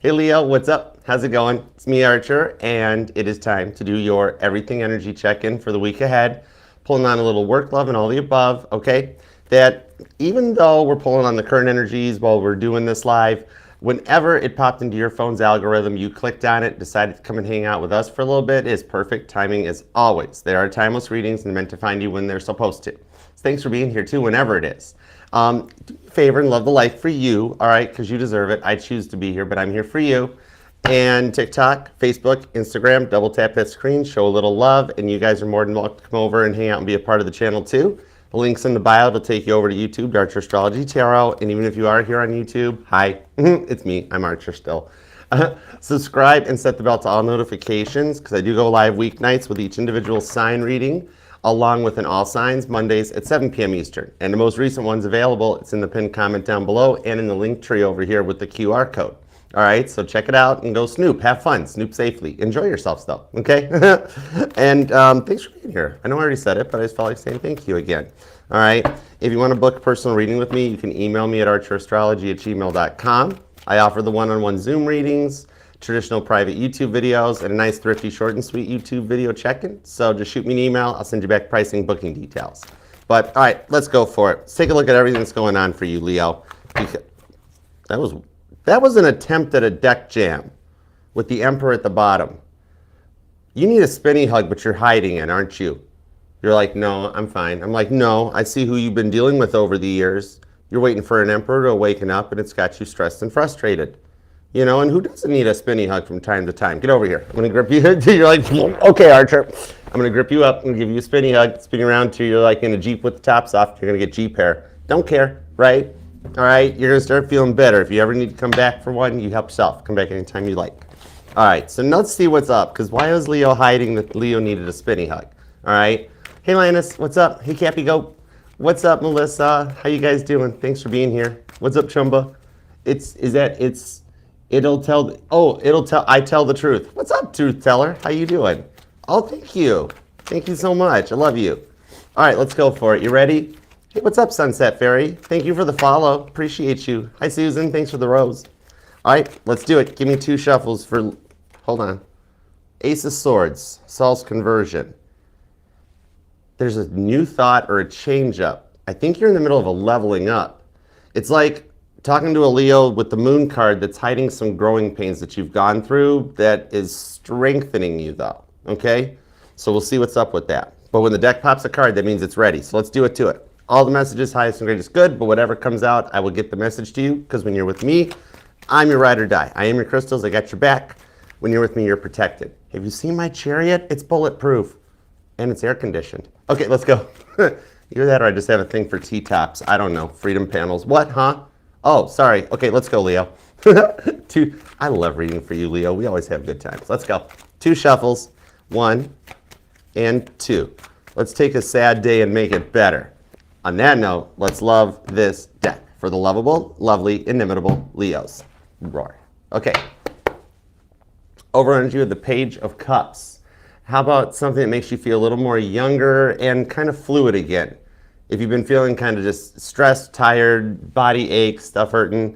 Hey Leo, what's up? How's it going? It's me, Archer, and it is time to do your everything energy check-in for the week ahead. Pulling on a little work love and all the above, okay? That even though we're pulling on the current energies while we're doing this live, whenever it popped into your phone's algorithm, you clicked on it, decided to come and hang out with us for a little bit, is perfect timing as always. They are timeless readings and meant to find you when they're supposed to. So thanks for being here too, whenever it is. Do me a favor and love the life for you, all right, because you deserve it. I choose to be here, but I'm here for you. And TikTok, Facebook, Instagram, double tap that screen, show a little love, and you guys are more than welcome to come over and hang out and be a part of the channel too. The link's in the bio to take you over to YouTube, to Archer Astrology Tarot, and even if you are here on YouTube, hi, it's me, I'm Archer still. Subscribe and set the bell to all notifications, because I do go live weeknights with each individual sign reading, along with an all signs Mondays at 7 p.m. Eastern. And the most recent one's available. It's in the pinned comment down below and in the link tree over here with the QR code. All right, so check it out and go snoop. Have fun. Snoop safely. Enjoy yourselves though, okay? And thanks for being here. I know I already said it, but I just felt like saying thank you again. All right, if you want to book a personal reading with me, you can email me at archerastrology@gmail.com. I offer the one-on-one Zoom readings, traditional private YouTube videos, and a nice thrifty short and sweet YouTube video check-in. So just shoot me an email. I'll send you back pricing, booking details. But all right, let's go for it. Let's take a look at everything that's going on for you, Leo. That was an attempt at a deck jam with the Emperor at the bottom. You need a spinny hug, but you're hiding it, aren't you? You're like, no, I'm fine. I'm like, no, I see who you've been dealing with over the years. You're waiting for an Emperor to awaken up, and it's got you stressed and frustrated. You know, and who doesn't need a spinny hug from time to time? Get over here. I'm going to grip you. You're like, okay, Archer. I'm going to grip you up. I'm going to give you a spinny hug. Spin you around till you're like in a Jeep with the tops off. You're going to get Jeep hair. Don't care, right? All right, you're going to start feeling better. If you ever need to come back for one, you help yourself. Come back anytime you like. All right, so let's see what's up, because why was Leo hiding that Leo needed a spinny hug? All right. Hey, Linus, what's up? Hey, Cappy Goat. What's up, Melissa? How you guys doing? Thanks for being here. What's up, Chumba? It'll tell, I tell the truth. What's up, truth teller? How you doing? Oh, thank you. Thank you so much. I love you. All right, let's go for it. You ready? Hey, what's up, Sunset Fairy? Thank you for the follow. Appreciate you. Hi, Susan. Thanks for the rose. All right, let's do it. Give me 2 shuffles for, hold on. Ace of Swords, Saul's conversion. There's a new thought or a change up. I think you're in the middle of a leveling up. It's like talking to a Leo with the moon card that's hiding some growing pains that you've gone through that is strengthening you though, okay? So we'll see what's up with that. But when the deck pops a card, that means it's ready. So let's do it to it. All the messages, highest and greatest good, but whatever comes out, I will get the message to you, because when you're with me, I'm your ride or die. I am your crystals, I got your back. When you're with me, you're protected. Have you seen my chariot? It's bulletproof, and it's air conditioned. Okay, let's go. Either that or I just have a thing for T-tops. I don't know, freedom panels. What, huh? Oh, sorry. Okay, let's go, Leo. I love reading for you, Leo. We always have good times. Let's go. 2 shuffles, 1 and 2. Let's take a sad day and make it better. On that note, let's love this deck for the lovable, lovely, inimitable Leos. Roar. Okay. Over energy with the Page of Cups. How about something that makes you feel a little more younger and kind of fluid again? If you've been feeling kind of just stressed, tired, body ache, stuff hurting,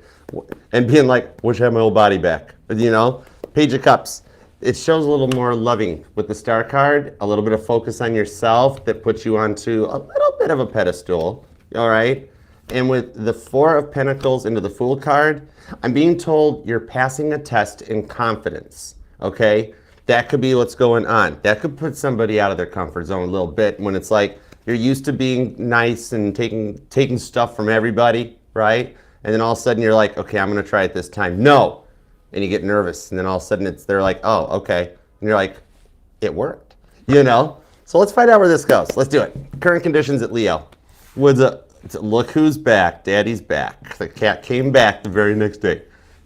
and being like, wish I had my old body back. You know, Page of Cups. It shows a little more loving with the Star card, a little bit of focus on yourself that puts you onto a little bit of a pedestal, all right? And with the 4 of Pentacles into the Fool card, I'm being told you're passing a test in confidence, okay? That could be what's going on. That could put somebody out of their comfort zone a little bit when it's like you're used to being nice and taking stuff from everybody, right? And then all of a sudden you're like, okay, I'm gonna try it this time. No. And you get nervous, and then all of a sudden they're like, oh, okay. And you're like, it worked, you know? So let's find out where this goes. Let's do it. Current conditions at Leo. Look who's back. Daddy's back. The cat came back the very next day.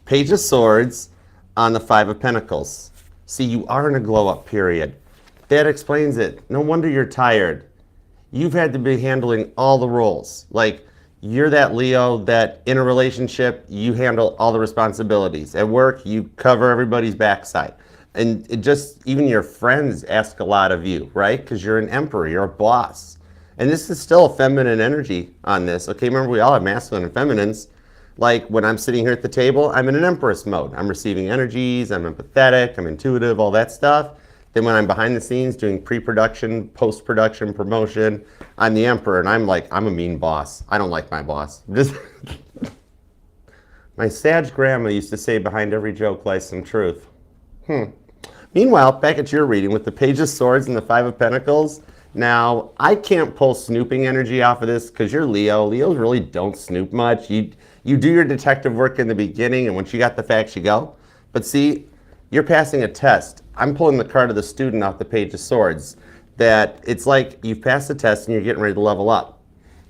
Page of Swords on the 5 of Pentacles. See, you are in a glow-up period. That explains it. No wonder you're tired. You've had to be handling all the roles. Like, you're that Leo that in a relationship, you handle all the responsibilities. At work, you cover everybody's backside. And it just, even your friends ask a lot of you, right? Because you're an emperor, you're a boss. And this is still a feminine energy on this. Okay, remember we all have masculine and feminines, Like when I'm sitting here at the table, I'm in an Empress mode. I'm receiving energies, I'm empathetic, I'm intuitive, all that stuff. Then when I'm behind the scenes doing pre-production, post-production, promotion, I'm the Emperor, and I'm like, I'm a mean boss. I don't like my boss. My sage grandma used to say, behind every joke lies some truth. Meanwhile, back at your reading with the Page of Swords and the Five of Pentacles, now I can't pull snooping energy off of this because you're Leo. Leos really don't snoop much. You do your detective work in the beginning, and once you got the facts, you go. But see, you're passing a test. I'm pulling the card of the student off the Page of Swords. That it's like you've passed the test and you're getting ready to level up.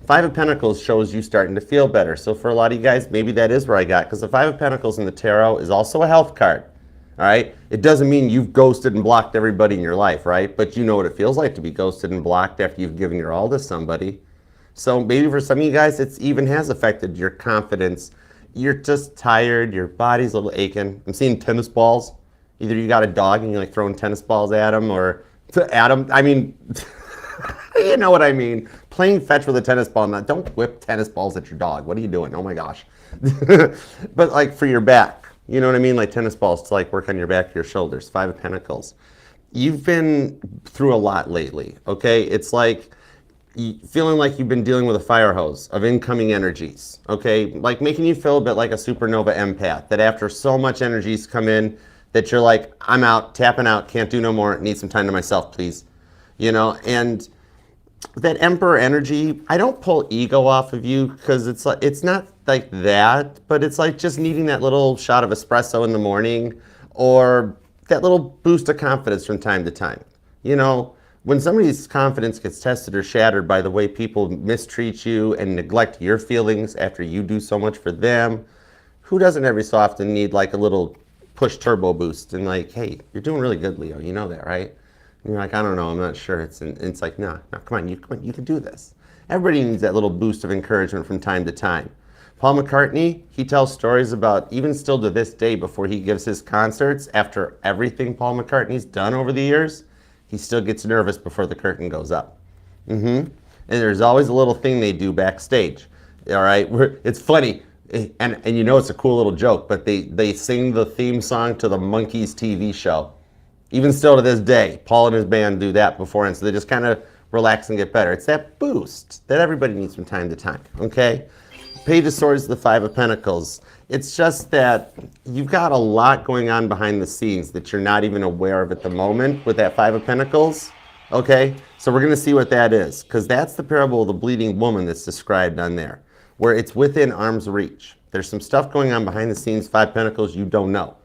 Five of Pentacles shows you starting to feel better. So for a lot of you guys, maybe that is where I got, because the Five of Pentacles in the tarot is also a health card. All right? It doesn't mean you've ghosted and blocked everybody in your life, right? But you know what it feels like to be ghosted and blocked after you've given your all to somebody. So maybe for some of you guys, it even has affected your confidence. You're just tired. Your body's a little aching. I'm seeing tennis balls. Either you got a dog and you're like throwing tennis balls at him, or to Adam. I mean, you know what I mean. Playing fetch with a tennis ball. Now, don't whip tennis balls at your dog. What are you doing? Oh my gosh. But like for your back. You know what I mean? Like tennis balls to like work on your back, your shoulders. Five of Pentacles. You've been through a lot lately, okay? It's like feeling like you've been dealing with a fire hose of incoming energies, okay? Like making you feel a bit like a supernova empath, that after so much energies come in, that you're like, I'm out, tapping out, can't do no more, need some time to myself, please. You know, and that Emperor energy, I don't pull ego off of you because it's like, it's not like that, but it's like just needing that little shot of espresso in the morning, or that little boost of confidence from time to time. You know, when somebody's confidence gets tested or shattered by the way people mistreat you and neglect your feelings after you do so much for them, who doesn't every so often need like a little push turbo boost and like, hey, you're doing really good, Leo, you know that, right? And you're like, I don't know, I'm not sure. It's like, no, come on, you can do this. Everybody needs that little boost of encouragement from time to time. Paul McCartney, he tells stories about, even still to this day, before he gives his concerts, after everything Paul McCartney's done over the years, he still gets nervous before the curtain goes up. And there's always a little thing they do backstage. All right, it's funny, and you know it's a cool little joke, but they sing the theme song to the Monkees TV show. Even still to this day, Paul and his band do that beforehand, so they just kind of relax and get better. It's that boost that everybody needs from time to time, okay? Page of Swords, the Five of Pentacles. It's just that you've got a lot going on behind the scenes that you're not even aware of at the moment with that Five of Pentacles, okay? So we're going to see what that is, because that's the parable of the bleeding woman that's described on there, where it's within arm's reach. There's some stuff going on behind the scenes, Five Pentacles, you don't know.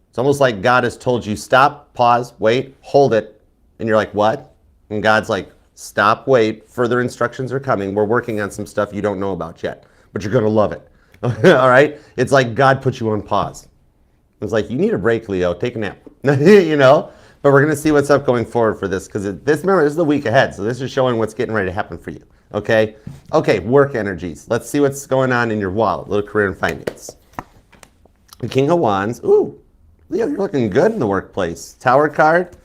It's almost like God has told you, stop, pause, wait, hold it. And you're like, what? And God's like, stop, wait, further instructions are coming. We're working on some stuff you don't know about yet, but you're going to love it. All right? It's like God put you on pause. It's like, you need a break, Leo. Take a nap. You know? But we're going to see what's up going forward for this, because remember, this is the week ahead. So this is showing what's getting ready to happen for you. Okay? Okay, work energies. Let's see what's going on in your wallet. Little career and finance. The King of Wands. Ooh. Leo, you're looking good in the workplace. Tower card.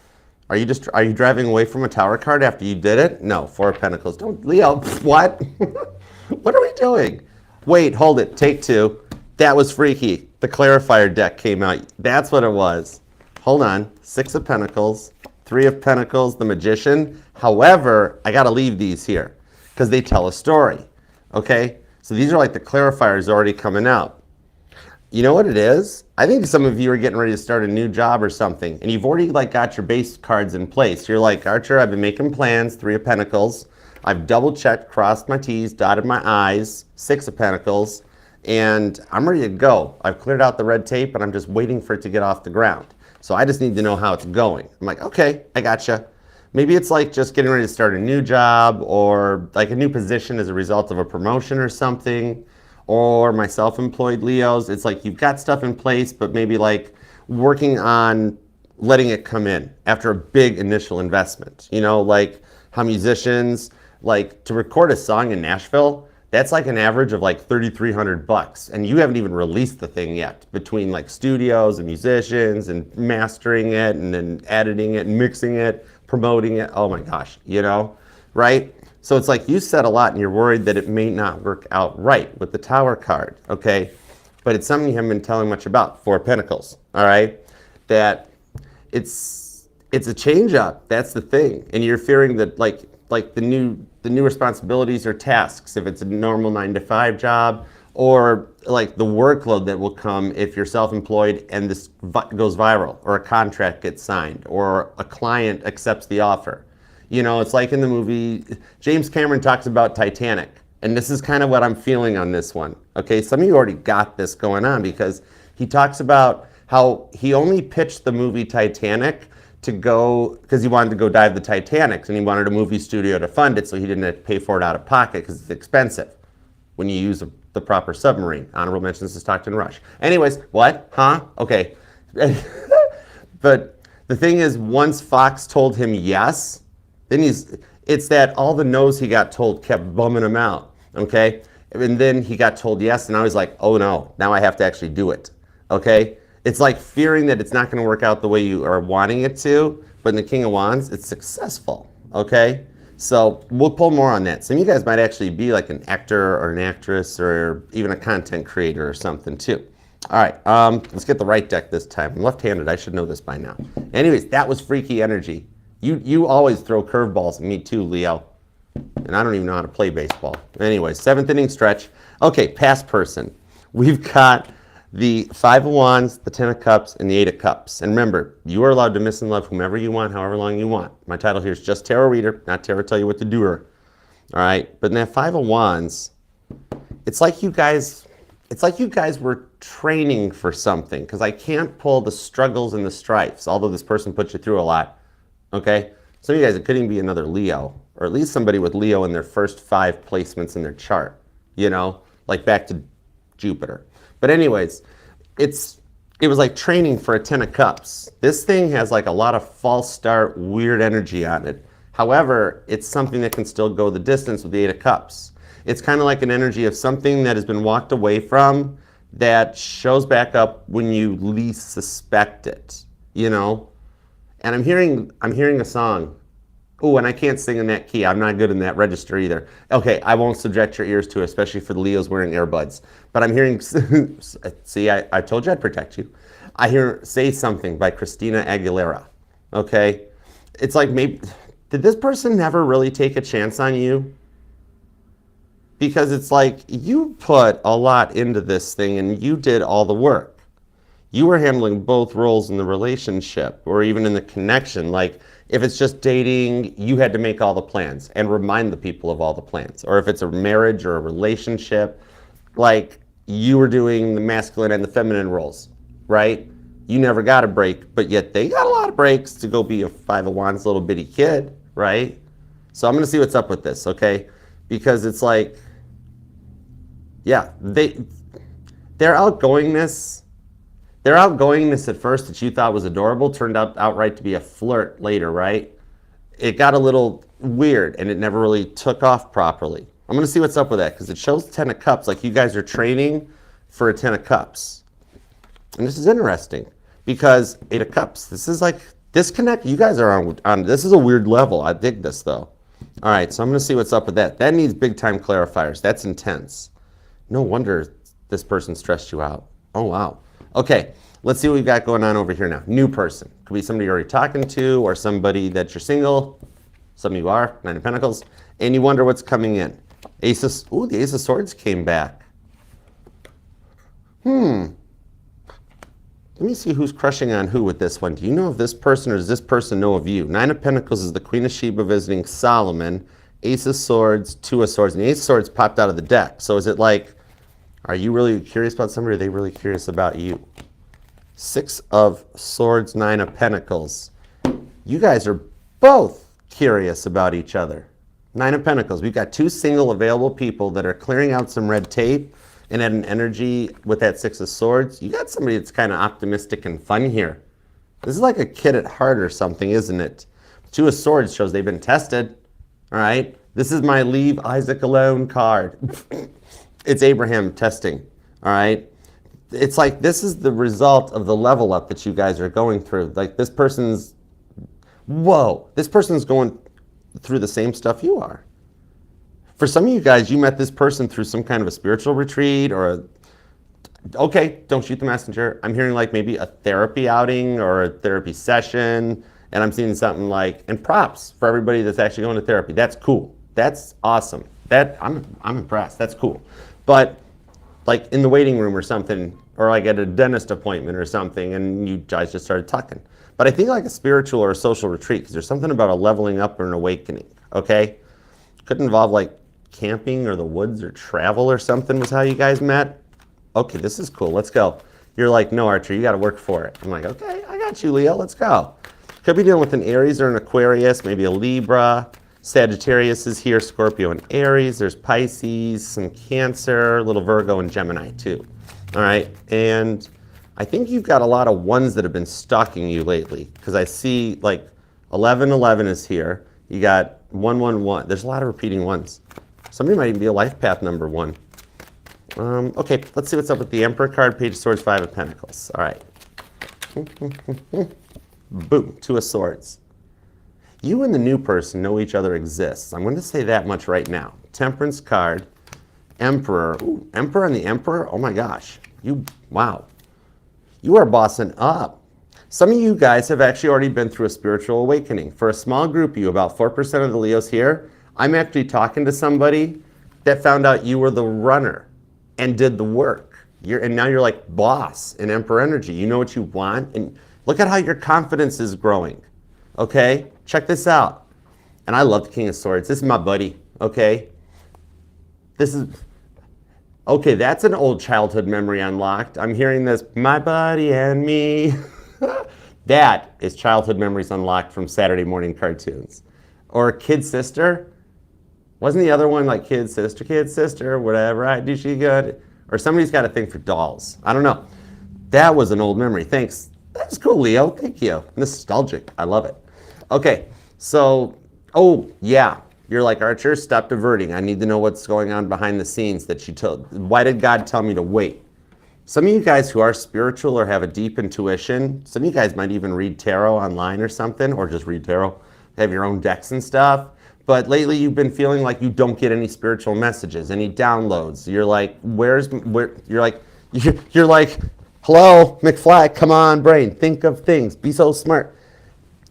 Are you driving away from a tower card after you did it? No. Four of Pentacles. Don't, Leo, what? What are we doing? Wait, hold it. Take two. That was freaky. The clarifier deck came out. That's what it was. Hold on. Six of Pentacles. Three of Pentacles, the Magician. However, I got to leave these here because they tell a story. Okay? So these are like the clarifiers already coming out. You know what it is? I think some of you are getting ready to start a new job or something, and you've already like got your base cards in place. You're like, Archer, I've been making plans, Three of Pentacles. I've double checked, crossed my T's, dotted my I's, Six of Pentacles, and I'm ready to go. I've cleared out the red tape, and I'm just waiting for it to get off the ground. So I just need to know how it's going. I'm like, okay, I gotcha. Maybe it's like just getting ready to start a new job, or like a new position as a result of a promotion or something. Or my self-employed Leos, it's like you've got stuff in place, but maybe like working on letting it come in after a big initial investment. You know, like how musicians, like to record a song in Nashville, that's like an average of like $3,300, and you haven't even released the thing yet, between like studios and musicians and mastering it and then editing it and mixing it, promoting it. Oh my gosh, you know, right? So it's like you said a lot and you're worried that it may not work out right with the Tower card, okay? but it's something you haven't been telling much about. Four of Pentacles, all right? That it's a change up. That's the thing, and you're fearing that like the new responsibilities or tasks. If it's a normal 9-to-5 job, or like the workload that will come if you're self-employed and this goes viral, or a contract gets signed, or a client accepts the offer. You know, it's like in the movie, James Cameron talks about Titanic, and this is kind of what I'm feeling on this one. Okay, some of you already got this going on because he talks about how he only pitched the movie Titanic to go, because he wanted to go dive the Titanic, and he wanted a movie studio to fund it so he didn't have to pay for it out of pocket because it's expensive when you use the proper submarine. Honorable mention, this is Stockton Rush. Anyways, what? Huh? Okay. But the thing is, once Fox told him yes, then it's that all the no's he got told kept bumming him out, okay? And then he got told yes, and now he's like, oh no, now I have to actually do it, okay? It's like fearing that it's not gonna work out the way you are wanting it to, but in the King of Wands, it's successful, okay? So we'll pull more on that. Some of you guys might actually be like an actor or an actress or even a content creator or something too. All right, let's get the right deck this time. I'm left-handed, I should know this by now. Anyways, that was freaky energy. You always throw curveballs at me too, Leo. And I don't even know how to play baseball. Anyways, 7th inning stretch. Okay, past person. We've got the 5 of Wands, the 10 of Cups, and the 8 of Cups. And remember, you are allowed to miss and love whomever you want, however long you want. My title here is just Tarot Reader, not Tarot Tell You What to Do her. All right, but in that 5 of Wands, it's like you guys were training for something, because I can't pull the struggles and the strifes, although this person put you through a lot. Okay, some of you guys, it could even be another Leo, or at least somebody with Leo in their first 5 placements in their chart, you know, like back to Jupiter. But anyways, it was like training for a 10 of Cups. This thing has like a lot of false start, weird energy on it. However, it's something that can still go the distance with the 8 of Cups. It's kind of like an energy of something that has been walked away from that shows back up when you least suspect it, you know? And I'm hearing a song. Oh, and I can't sing in that key. I'm not good in that register either. Okay, I won't subject your ears to it, especially for the Leos wearing earbuds. But I'm hearing, see, I told you I'd protect you. I hear Say Something by Christina Aguilera, okay? It's like, maybe, did this person never really take a chance on you? Because it's like, you put a lot into this thing and you did all the work. You were handling both roles in the relationship or even in the connection. Like, if it's just dating, you had to make all the plans and remind the people of all the plans. Or if it's a marriage or a relationship, like, you were doing the masculine and the feminine roles, right? You never got a break, but yet they got a lot of breaks to go be a 5 of Wands little bitty kid, right? So I'm gonna see what's up with this, okay? Because it's like, yeah, their outgoingness at first that you thought was adorable turned out outright to be a flirt later, right? It got a little weird and it never really took off properly. I'm gonna see what's up with that because it shows 10 of Cups, like you guys are training for a 10 of Cups. And this is interesting because 8 of Cups, this is like disconnect. You guys are on this is a weird level. I dig this though. All right, so I'm gonna see what's up with that. That needs big time clarifiers. That's intense. No wonder this person stressed you out. Oh, wow. Okay, let's see what we've got going on over here now. New person. Could be somebody you're already talking to or somebody that you're single. Some of you are, 9 of Pentacles. And you wonder what's coming in. The Ace of Swords came back. Let me see who's crushing on who with this one. Do you know of this person or does this person know of you? 9 of Pentacles is the Queen of Sheba visiting Solomon. Ace of Swords, 2 of Swords, and the Ace of Swords popped out of the deck. So is it like, are you really curious about somebody or are they really curious about you? 6 of Swords, 9 of Pentacles. You guys are both curious about each other. 9 of Pentacles. We've got 2 single available people that are clearing out some red tape and at an energy with that 6 of Swords. You got somebody that's kind of optimistic and fun here. This is like a kid at heart or something, isn't it? 2 of Swords shows they've been tested. All right. This is my leave Isaac alone card. It's Abraham testing. All right. It's like this is the result of the level up that you guys are going through. Like this person's, whoa, this person's going through the same stuff you are. For some of you guys, you met this person through some kind of a spiritual retreat or Okay, don't shoot the messenger. I'm hearing like maybe a therapy outing or a therapy session, and I'm seeing something like, and props for everybody that's actually going to therapy. That's cool. That's awesome. I'm impressed. That's cool. But like in the waiting room or something, or like at a dentist appointment or something, and you guys just started talking. But I think like a spiritual or a social retreat, because there's something about a leveling up or an awakening, okay? Could involve like camping or the woods or travel or something was how you guys met. Okay, this is cool, let's go. You're like, no, Archer, you gotta work for it. I'm like, okay, I got you, Leo, let's go. Could be dealing with an Aries or an Aquarius, maybe a Libra. Sagittarius is here, Scorpio and Aries. There's Pisces, some Cancer, a little Virgo and Gemini too. All right, and I think you've got a lot of ones that have been stalking you lately, because I see like 1111 is here. You got 111. There's a lot of repeating ones. Somebody might even be a life path number 1. Okay, let's see what's up with the Emperor card, Page of Swords, 5 of Pentacles. All right. Boom, 2 of Swords. You and the new person know each other exists. I'm going to say that much right now. Temperance card, Emperor. Ooh, Emperor and the Emperor. Oh my gosh. Wow. You are bossing up. Some of you guys have actually already been through a spiritual awakening. For a small group of you, about 4% of the Leos here, I'm actually talking to somebody that found out you were the runner and did the work. And now you're like boss in Emperor energy. You know what you want. And look at how your confidence is growing. Okay? Check this out. And I love the King of Swords. This is my buddy, okay? Okay, that's an old childhood memory unlocked. I'm hearing this, my buddy and me. That is childhood memories unlocked from Saturday morning cartoons. Or Kid Sister. Wasn't the other one like Kid Sister, whatever I do, she good? Or somebody's got a thing for dolls. I don't know. That was an old memory. Thanks. That's cool, Leo. Thank you. Nostalgic. I love it. Okay, so, oh, yeah. You're like, Archer, stop diverting. I need to know what's going on behind the scenes that you told. Why did God tell me to wait? Some of you guys who are spiritual or have a deep intuition, some of you guys might even read tarot online or something, or just read tarot, have your own decks and stuff. But lately you've been feeling like you don't get any spiritual messages, any downloads. You're like, you're like, hello, McFly, come on, brain, think of things, be so smart.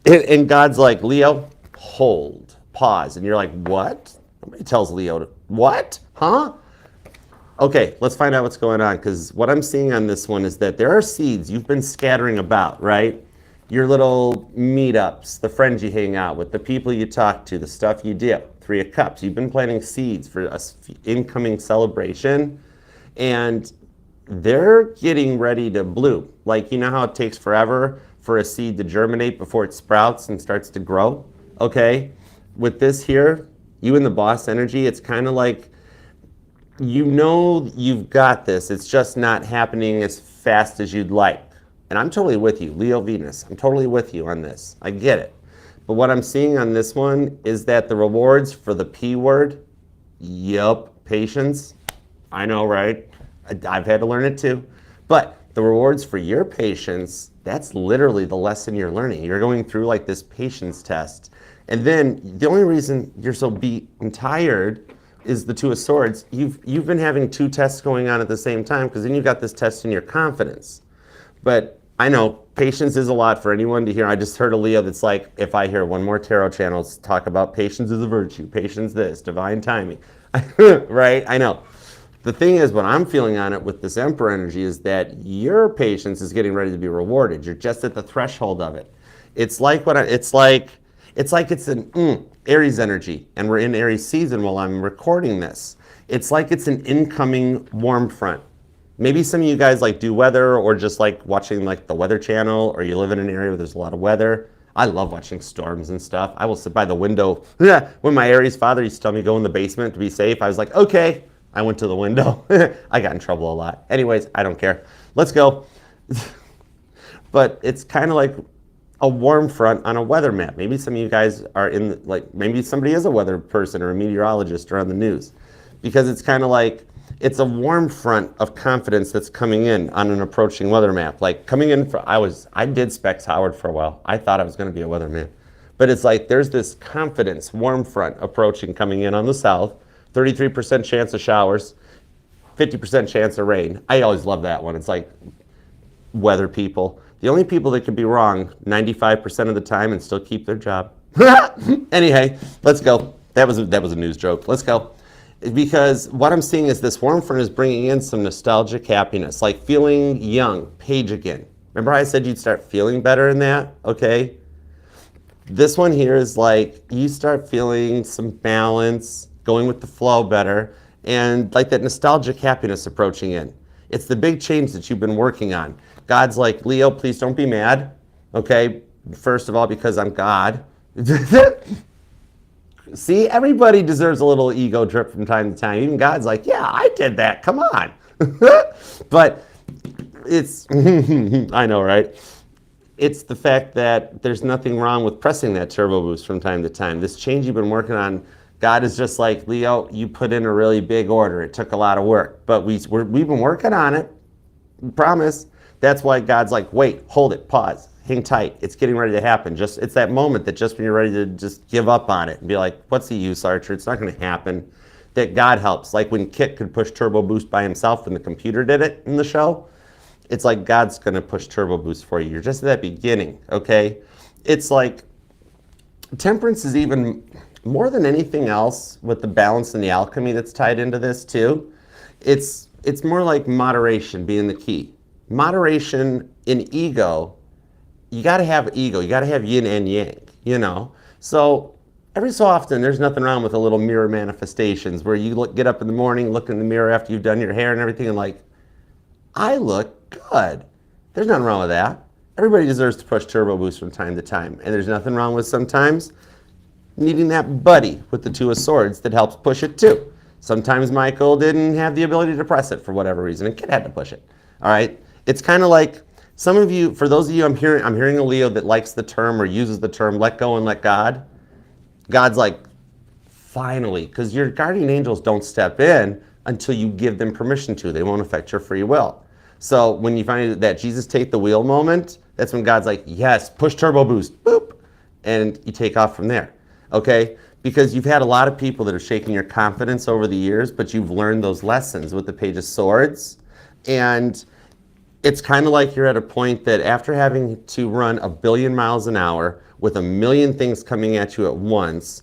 And God's like, Leo, hold, pause. And you're like, what? Nobody tells Leo to, what? Huh? Okay, let's find out what's going on, because what I'm seeing on this one is that there are seeds you've been scattering about, right? Your little meetups, the friends you hang out with, the people you talk to, the stuff you do. 3 of Cups. You've been planting seeds for an incoming celebration, and they're getting ready to bloom. Like, you know how it takes forever for a seed to germinate before it sprouts and starts to grow? Okay, with this here, you and the boss energy, it's kind of like, you know you've got this. It's just not happening as fast as you'd like. And I'm totally with you, Leo Venus. I'm totally with you on this. I get it. But what I'm seeing on this one is that the rewards for the P word, yup, patience. I know, right? I've had to learn it too. But the rewards for your patience, that's literally the lesson you're learning. You're going through like this patience test. And then the only reason you're so beat and tired is the 2 of Swords. You've been having 2 tests going on at the same time, because then you got this test in your confidence. But I know patience is a lot for anyone to hear. I just heard a Leo that's like, if I hear one more tarot channel talk about patience is a virtue, patience this, divine timing, right? I know. The thing is, what I'm feeling on it with this Emperor energy is that your patience is getting ready to be rewarded. You're just at the threshold of it. It's like it's an Aries energy, and we're in Aries season while I'm recording this. It's like it's an incoming warm front. Maybe some of you guys like do weather, or just like watching like the Weather Channel, or you live in an area where there's a lot of weather. I love watching storms and stuff. I will sit by the window. When my Aries father used to tell me go in the basement to be safe, I was like, okay. I went to the window. I got in trouble a lot. Anyways, I don't care. Let's go. But it's kind of like a warm front on a weather map. Maybe some of you guys are in, like, maybe somebody is a weather person or a meteorologist or on the news. Because it's kind of like, it's a warm front of confidence that's coming in on an approaching weather map. Like coming in for, I did Specs Howard for a while. I thought I was going to be a weatherman. But it's like there's this confidence, warm front approaching, coming in on the south. 33% chance of showers. 50% chance of rain. I always love that one. It's like weather people. The only people that can be wrong 95% of the time and still keep their job. Anyway, let's go. That was a news joke. Let's go. Because what I'm seeing is this warm front is bringing in some nostalgic happiness, like feeling young, Paige again. Remember how I said you'd start feeling better in that? Okay. This one here is like you start feeling some balance, going with the flow better, and like that nostalgic happiness approaching in. It's the big change that you've been working on. God's like, Leo, please don't be mad. Okay. First of all, because I'm God. See, everybody deserves a little ego trip from time to time. Even God's like, yeah, I did that. Come on. But it's, I know, right? It's the fact that there's nothing wrong with pressing that turbo boost from time to time. This change you've been working on, God is just like, Leo, you put in a really big order. It took a lot of work, but we've been working on it. Promise. That's why God's like, wait, hold it, pause. Hang tight. It's getting ready to happen. It's that moment that just when you're ready to just give up on it and be like, what's the use, Archer? It's not going to happen. That God helps. Like when Kit could push turbo boost by himself when the computer did it in the show. It's like God's going to push turbo boost for you. You're just at that beginning, okay? It's like temperance is even more than anything else with the balance and the alchemy that's tied into this too. It's more like moderation being the key. Moderation in ego. You got to have ego. You got to have yin and yang, you know? So every so often, there's nothing wrong with a little mirror manifestations where you get up in the morning, look in the mirror after you've done your hair and everything and like, I look good. There's nothing wrong with that. Everybody deserves to push turbo boost from time to time. And there's nothing wrong with sometimes needing that buddy with the Two of Swords that helps push it too. Sometimes Michael didn't have the ability to press it for whatever reason and Kit had to push it. All right? It's kind of like, some of you, for those of you I'm hearing a Leo that likes the term or uses the term let go and let God. God's like, finally, because your guardian angels don't step in until you give them permission to. They won't affect your free will. So when you find that Jesus take the wheel moment, that's when God's like, yes, push turbo boost, boop, and you take off from there, okay? Because you've had a lot of people that are shaking your confidence over the years, but you've learned those lessons with the Page of Swords, and it's kind of like you're at a point that after having to run 1 billion miles an hour with 1 million things coming at you at once,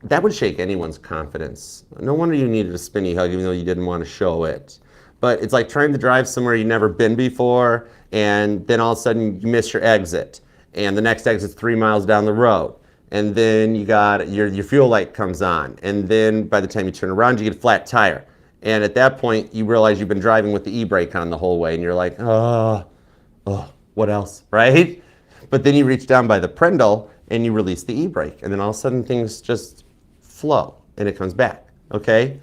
that would shake anyone's confidence. No wonder you needed a spinny hug even though you didn't want to show it. But it's like trying to drive somewhere you've never been before and then all of a sudden you miss your exit and the next exit's 3 miles down the road. And then you got your fuel light comes on and then by the time you turn around you get a flat tire. And at that point, you realize you've been driving with the e-brake on the whole way, and you're like, oh, what else, right? But then you reach down by the Prendle, and you release the e-brake, and then all of a sudden things just flow, and it comes back, okay?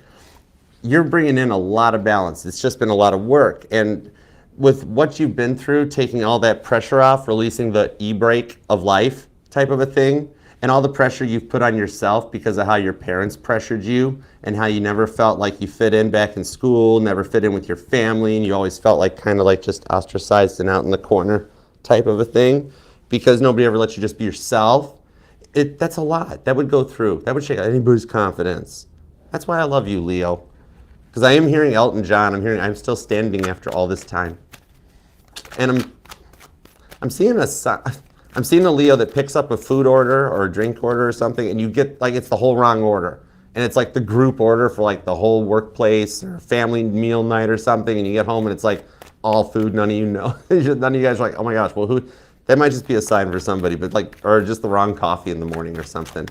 You're bringing in a lot of balance. It's just been a lot of work, and with what you've been through, taking all that pressure off, releasing the e-brake of life type of a thing, and all the pressure you've put on yourself because of how your parents pressured you and how you never felt like you fit in back in school, never fit in with your family, and you always felt like kind of like just ostracized and out in the corner type of a thing because nobody ever let you just be yourself. That's a lot. That would go through. That would shake anybody's confidence. That's why I love you, Leo. Because I am hearing Elton John. I'm still standing after all this time. And I'm seeing a Leo that picks up a food order or a drink order or something, and you get like it's the whole wrong order. And it's like the group order for like the whole workplace or family meal night or something, and you get home and it's like all food, none of you know. None of you guys are like, oh my gosh, well that might just be a sign for somebody, but like, or just the wrong coffee in the morning or something.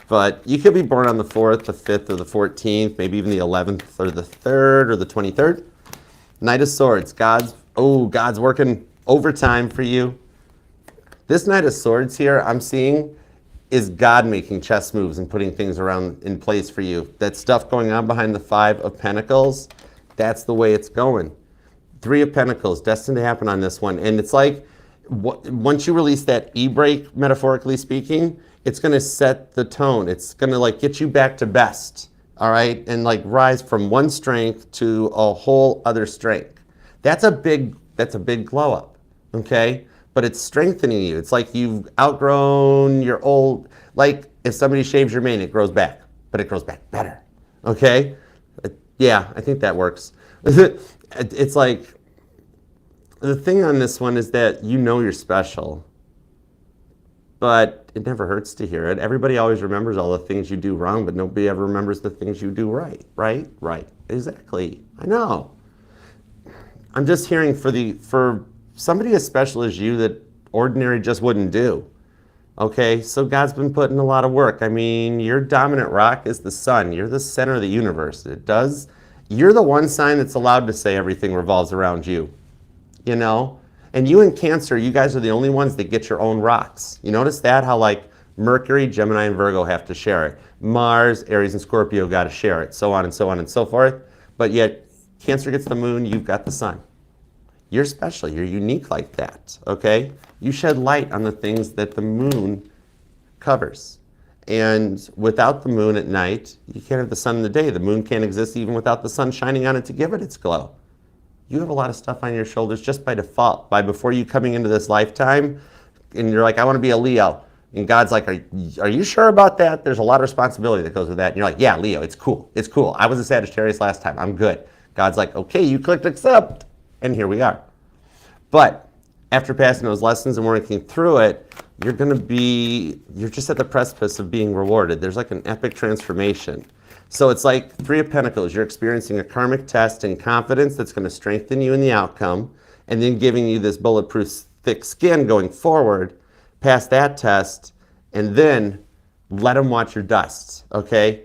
But you could be born on the 4th, the 5th, or the 14th, maybe even the 11th or the 3rd or the 23rd. Knight of Swords, God's working overtime for you. This Knight of Swords here, I'm seeing, is God making chess moves and putting things around in place for you. That stuff going on behind the 5 of Pentacles, that's the way it's going. 3 of Pentacles, destined to happen on this one. And it's like, once you release that e-brake, metaphorically speaking, it's going to set the tone. It's going to like get you back to best, all right? And like rise from one strength to a whole other strength. That's a big glow up, okay? But it's strengthening you. It's like you've outgrown your old, like if somebody shaves your mane, it grows back, but it grows back better, okay? Yeah, I think that works. It's like, the thing on this one is that you know you're special, but it never hurts to hear it. Everybody always remembers all the things you do wrong, but nobody ever remembers the things you do right, right? Right, exactly. I know. I'm just hearing for somebody as special as you that ordinary just wouldn't do. Okay, so God's been putting a lot of work. I mean, your dominant rock is the sun. You're the center of the universe. You're the one sign that's allowed to say everything revolves around you, you know? And you in Cancer, you guys are the only ones that get your own rocks. You notice that? How like Mercury, Gemini, and Virgo have to share it. Mars, Aries, and Scorpio got to share it, so on and so on and so forth. But yet, Cancer gets the moon, you've got the sun. You're special, you're unique like that, okay? You shed light on the things that the moon covers. And without the moon at night, you can't have the sun in the day. The moon can't exist even without the sun shining on it to give it its glow. You have a lot of stuff on your shoulders just by default, by before you coming into this lifetime, and you're like, I want to be a Leo. And God's like, are you sure about that? There's a lot of responsibility that goes with that. And you're like, yeah, Leo, it's cool. It's cool. I was a Sagittarius last time. I'm good. God's like, okay, you clicked accept. And here we are. But after passing those lessons and working through it, you're just at the precipice of being rewarded. There's like an epic transformation. So it's like Three of Pentacles. You're experiencing a karmic test and confidence that's going to strengthen you in the outcome, and then giving you this bulletproof thick skin going forward, pass that test, and then let them watch your dust, okay?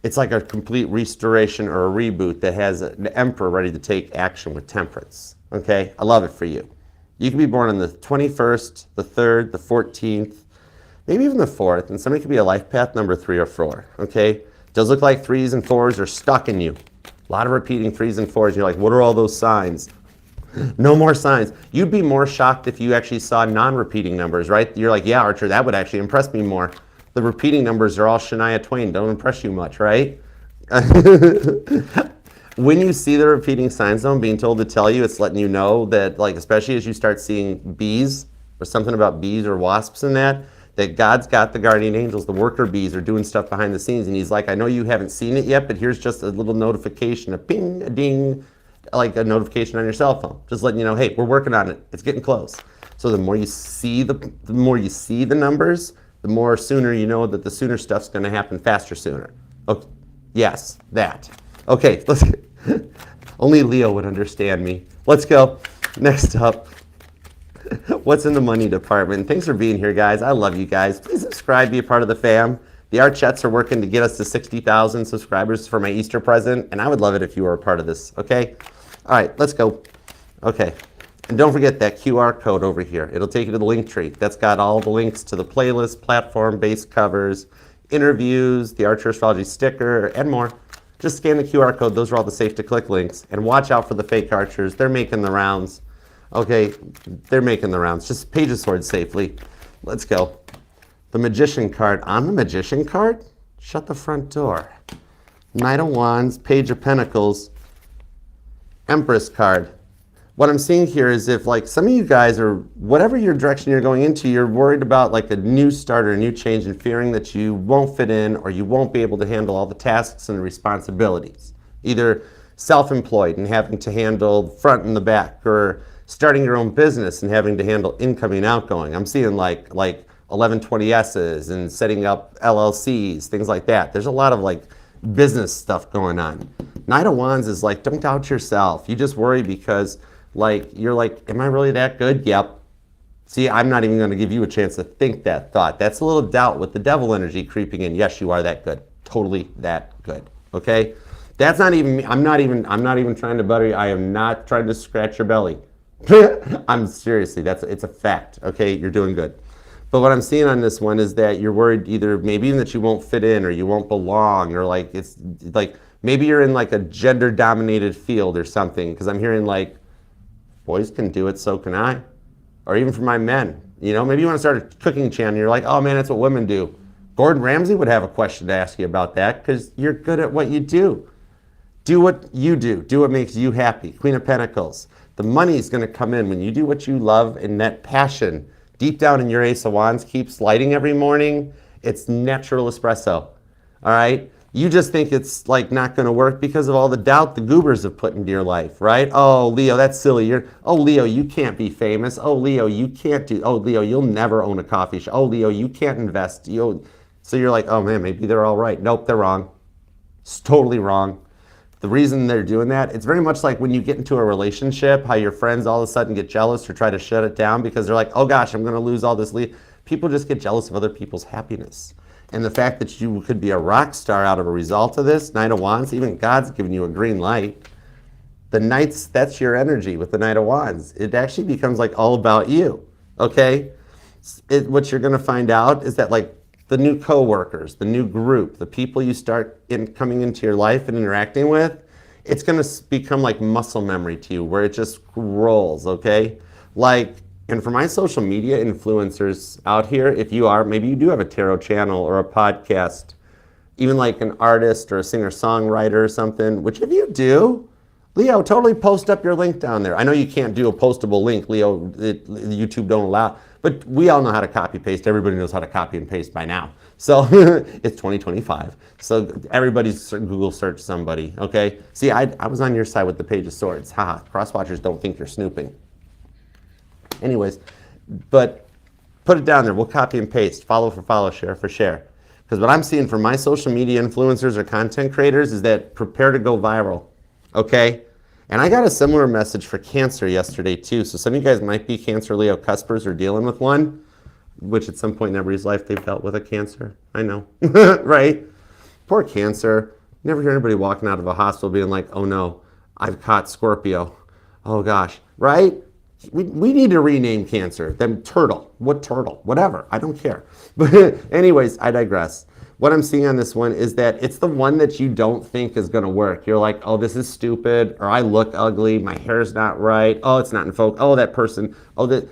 It's like a complete restoration or a reboot that has an emperor ready to take action with temperance, okay? I love it for you. You can be born on the 21st, the 3rd, the 14th, maybe even the 4th, and somebody could be a life path number 3 or 4, okay? It does look like 3s and 4s are stuck in you. A lot of repeating 3s and 4s. You're like, what are all those signs? No more signs. You'd be more shocked if you actually saw non-repeating numbers, right? You're like, yeah, Archer, that would actually impress me more. The repeating numbers are all Shania Twain. Don't impress you much, right? When you see the repeating sign zone being told to tell you, it's letting you know that, like, especially as you start seeing bees or something about bees or wasps in that God's got the guardian angels, the worker bees are doing stuff behind the scenes. And he's like, I know you haven't seen it yet, but here's just a little notification, a ping, a ding, like a notification on your cell phone. Just letting you know, hey, we're working on it. It's getting close. So the more you see the numbers, the more sooner you know that the sooner stuff's going to happen faster sooner. Okay. Yes, that. Okay, let's only Leo would understand me. Let's go. Next up, what's in the money department? Thanks for being here, guys. I love you guys. Please subscribe, be a part of the fam. The Archettes are working to get us to 60,000 subscribers for my Easter present, and I would love it if you were a part of this, okay? All right, let's go. Okay. And don't forget that QR code over here. It'll take you to the link tree. That's got all the links to the playlist, platform-based covers, interviews, the Archer Astrology sticker, and more. Just scan the QR code. Those are all the safe-to-click links. And watch out for the fake archers. They're making the rounds. Okay, they're making the rounds. Just page of swords safely. Let's go. The Magician card. On the Magician card, shut the front door. Knight of Wands, Page of Pentacles, Empress card. What I'm seeing here is if, like, some of you guys are, whatever your direction you're going into, you're worried about like a new start or a new change and fearing that you won't fit in or you won't be able to handle all the tasks and responsibilities. Either self-employed and having to handle front and the back, or starting your own business and having to handle incoming and outgoing. I'm seeing like 1120S's and setting up LLCs, things like that. There's a lot of like business stuff going on. Knight of Wands is like, don't doubt yourself. You just worry because like, you're like, am I really that good? Yep. See, I'm not even going to give you a chance to think that thought. That's a little doubt with the devil energy creeping in. Yes, you are that good. Totally that good. Okay? That's not even, I'm not even trying to butter you. I am not trying to scratch your belly. I'm seriously, it's a fact. Okay? You're doing good. But what I'm seeing on this one is that you're worried either maybe even that you won't fit in or you won't belong, or like it's like maybe you're in like a gender dominated field or something, because I'm hearing like boys can do it, so can I. Or even for my men, you know, maybe you want to start a cooking channel. You're like, oh man, that's what women do. Gordon Ramsay would have a question to ask you about that, because you're good at what you do. Do what you do. Do what makes you happy. Queen of Pentacles. The money is going to come in when you do what you love, and that passion deep down in your Ace of Wands keeps lighting every morning. It's natural espresso. All right? You just think it's like not going to work because of all the doubt the goobers have put into your life, right? Oh, Leo, that's silly. Oh, Leo, you can't be famous. Oh, Leo, you can't do. Oh, Leo, you'll never own a coffee shop. Oh, Leo, you can't invest. So you're like, oh man, maybe they're all right. Nope, they're wrong. It's totally wrong. The reason they're doing that, it's very much like when you get into a relationship, how your friends all of a sudden get jealous or try to shut it down because they're like, oh gosh, I'm going to lose all this. People just get jealous of other people's happiness. And the fact that you could be a rock star out of a result of this, Knight of Wands, even God's giving you a green light. The Knights, that's your energy with the Knight of Wands. It actually becomes like all about you, okay? What you're gonna find out is that like the new coworkers, the new group, the people you start coming into your life and interacting with, it's gonna become like muscle memory to you where it just rolls, okay? And for my social media influencers out here, if you are, maybe you do have a tarot channel or a podcast, even like an artist or a singer-songwriter or something, which if you do, Leo, totally post up your link down there. I know you can't do a postable link, Leo, YouTube don't allow, but we all know how to copy paste. Everybody knows how to copy and paste by now. So it's 2025. So everybody's Google search somebody, okay? See, I was on your side with the Page of Swords. Haha, cross-watchers don't think you're snooping. Anyways, but put it down there. We'll copy and paste, follow for follow, share for share. Because what I'm seeing from my social media influencers or content creators is that prepare to go viral, okay? And I got a similar message for Cancer yesterday too. So some of you guys might be Cancer, Leo, cuspers or dealing with one, which at some point in everybody's life they've dealt with a Cancer. I know, right? Poor Cancer. Never hear anybody walking out of a hospital being like, oh no, I've caught Scorpio. Oh gosh, right? We need to rename Cancer. Them turtle. What turtle? Whatever. I don't care. But anyways, I digress. What I'm seeing on this one is that it's the one that you don't think is going to work. You're like, oh, this is stupid, or I look ugly, my hair's not right, oh, it's not in focus, oh, that person, oh, that.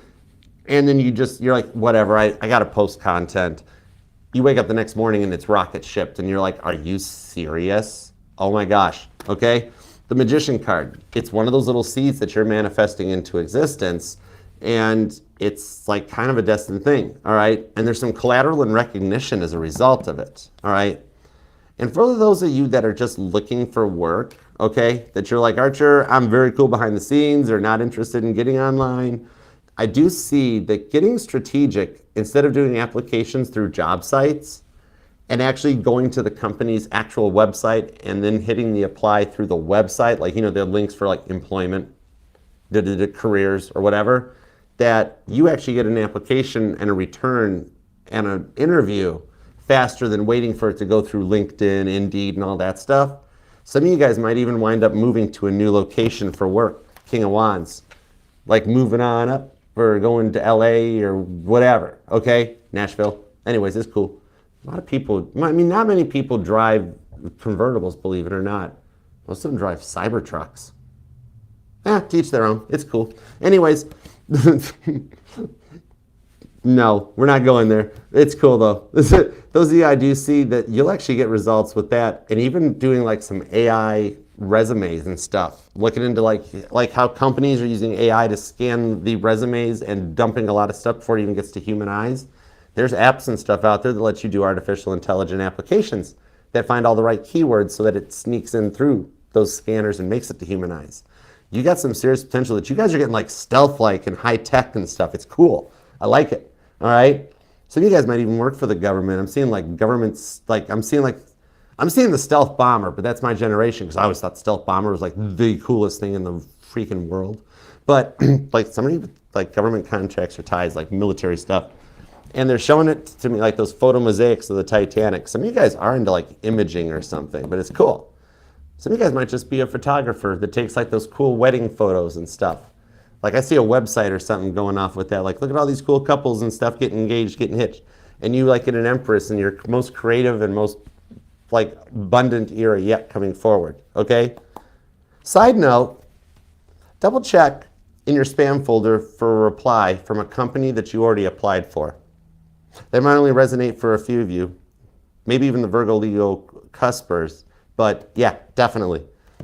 And then you're like, whatever, I got to post content. You wake up the next morning and it's rocket shipped, and you're like, are you serious? Oh my gosh, okay? The Magician card, it's one of those little seeds that you're manifesting into existence, and it's like kind of a destined thing, all right? And there's some collateral and recognition as a result of it, all right? And for those of you that are just looking for work, okay, that you're like, Archer, I'm very cool behind the scenes, or not interested in getting online, I do see that getting strategic, instead of doing applications through job sites, and actually going to the company's actual website and then hitting the apply through the website, like, you know, the links for like employment, the careers or whatever, that you actually get an application and a return and an interview faster than waiting for it to go through LinkedIn, Indeed, and all that stuff. Some of you guys might even wind up moving to a new location for work, King of Wands, like moving on up or going to LA or whatever, okay? Nashville. Anyways, it's cool. A lot of people, I mean, not many people drive convertibles, believe it or not. Most of them drive Cybertrucks. Teach their own. It's cool. Anyways, no, we're not going there. It's cool though. Those of you I do see that you'll actually get results with that, and even doing like some AI resumes and stuff. Looking into like how companies are using AI to scan the resumes and dumping a lot of stuff before it even gets to human eyes. There's apps and stuff out there that let you do artificial intelligent applications that find all the right keywords so that it sneaks in through those scanners and makes it to human eyes. You got some serious potential that you guys are getting like stealth-like and high-tech and stuff. It's cool. I like it. All right? Some of you guys might even work for the government. I'm seeing like governments, I'm seeing the stealth bomber, but that's my generation because I always thought stealth bomber was like the coolest thing in the freaking world. But like somebody with like government contracts or ties, like military stuff, and they're showing it to me like those photo mosaics of the Titanic. Some of you guys are into like imaging or something, but it's cool. Some of you guys might just be a photographer that takes like those cool wedding photos and stuff. Like I see a website or something going off with that. Like, look at all these cool couples and stuff getting engaged, getting hitched. And you like get an empress in your most creative and most like abundant era yet coming forward, okay? Side note, double check in your spam folder for a reply from a company that you already applied for. They might only resonate for a few of you, maybe even the Virgo, Leo, cuspers, but yeah, definitely.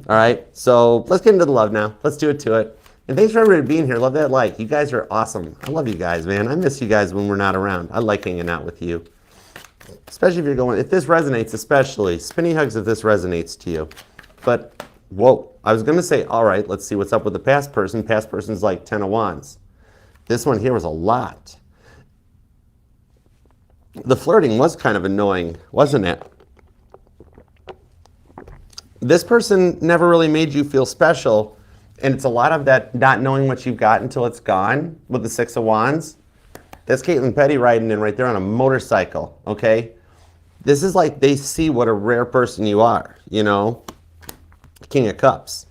All right, so let's get into the love now. Let's do it to it. And thanks for everybody being here. Love that like. You guys are awesome. I love you guys, man. I miss you guys when we're not around. I like hanging out with you. Especially if you're going, if this resonates, especially, spinny hugs if this resonates to you. But, whoa, I was going to say, all right, let's see what's up with the past person. Past person's like 10 of Wands. This one here was a lot. The flirting was kind of annoying, wasn't it? This person never really made you feel special, and it's a lot of that not knowing what you've got until it's gone with the Six of Wands. That's Caitlin Petty riding in right there on a motorcycle, okay? This is like they see what a rare person you are, you know? King of Cups.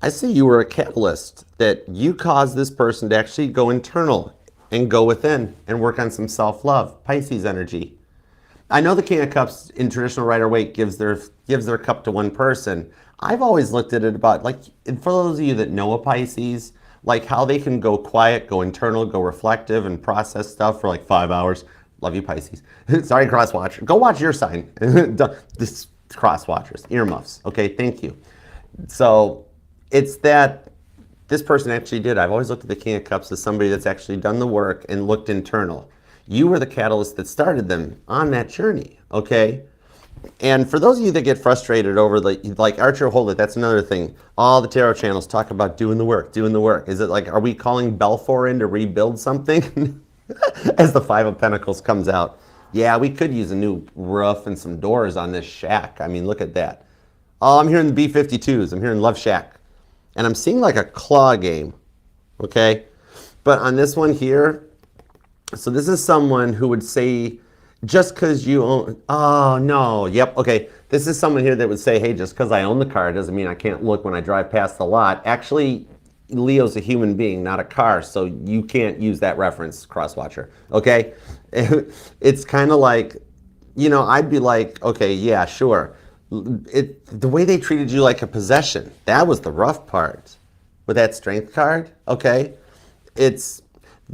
I see you were a catalyst, that you caused this person to actually go internal and go within and work on some self-love, Pisces energy. I know the King of Cups in traditional Rider-Waite gives their cup to one person. I've always looked at it about, like, for those of you that know a Pisces, like how they can go quiet, go internal, go reflective, and process stuff for like 5 hours. Love you, Pisces. Sorry, cross-watcher. Go watch your sign. This cross-watchers, earmuffs. Okay, thank you. So it's that this person actually did. I've always looked at the King of Cups as somebody that's actually done the work and looked internal. You were the catalyst that started them on that journey, okay? And for those of you that get frustrated over like Archer Hold It, that's another thing. All the tarot channels talk about doing the work, doing the work. Is it like, are we calling Belfour in to rebuild something? As the Five of Pentacles comes out. Yeah, we could use a new roof and some doors on this shack. I mean, look at that. Oh, I'm hearing the B-52s. I'm hearing Love Shack. And I'm seeing like a claw game, okay? But on this one here, so this is someone who would say, just because you own, oh no, yep, okay. This is someone here that would say, hey, just because I own the car doesn't mean I can't look when I drive past the lot. Actually, Leo's a human being, not a car, so you can't use that reference, crosswatcher, okay? It's kind of like, you know, I'd be like, okay, yeah, sure. The way they treated you like a possession, that was the rough part with that strength card, okay? It's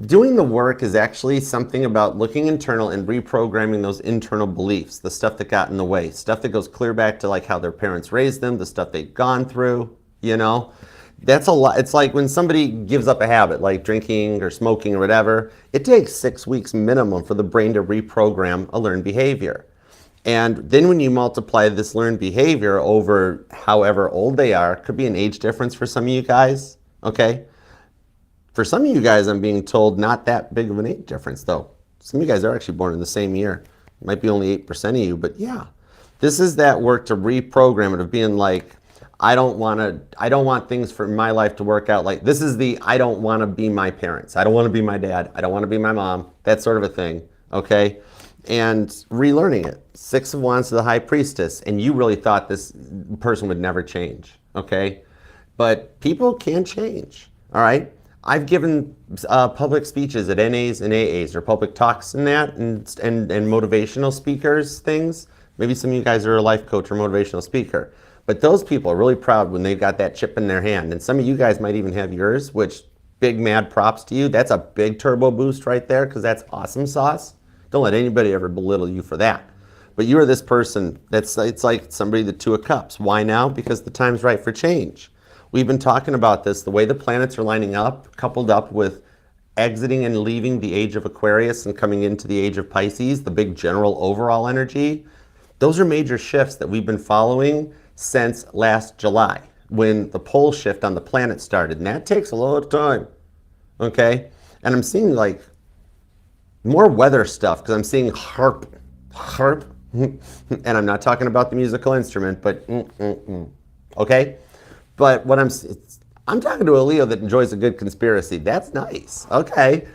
doing the work is actually something about looking internal and reprogramming those internal beliefs, the stuff that got in the way, stuff that goes clear back to like how their parents raised them, the stuff they've gone through, you know? That's a lot. It's like when somebody gives up a habit, like drinking or smoking or whatever, it takes 6 weeks minimum for the brain to reprogram a learned behavior. And then when you multiply this learned behavior over however old they are, could be an age difference for some of you guys, okay? For some of you guys, I'm being told not that big of an age difference, though. Some of you guys are actually born in the same year. It might be only 8% of you, but yeah. This is that work to reprogram it, of being like, I don't want things for my life to work out like, this is the, I don't want to be my parents. I don't want to be my dad. I don't want to be my mom. That sort of a thing, okay? And relearning it. Six of Wands to the High Priestess, and you really thought this person would never change, okay? But people can change, all right? I've given public speeches at NAs and AAs, or public talks and that, and motivational speakers things. Maybe some of you guys are a life coach or motivational speaker. But those people are really proud when they've got that chip in their hand. And some of you guys might even have yours, which big mad props to you. That's a big turbo boost right there, because that's awesome sauce. Don't let anybody ever belittle you for that. But you are this person it's like somebody, the Two of Cups. Why now? Because the time's right for change. We've been talking about this, the way the planets are lining up, coupled up with exiting and leaving the age of Aquarius and coming into the age of Pisces, the big general overall energy. Those are major shifts that we've been following since last July, when the pole shift on the planet started. And that takes a lot of time, okay? And I'm seeing like more weather stuff, because I'm seeing harp, and I'm not talking about the musical instrument, but okay? But what I'm talking to a Leo that enjoys a good conspiracy. That's nice, okay?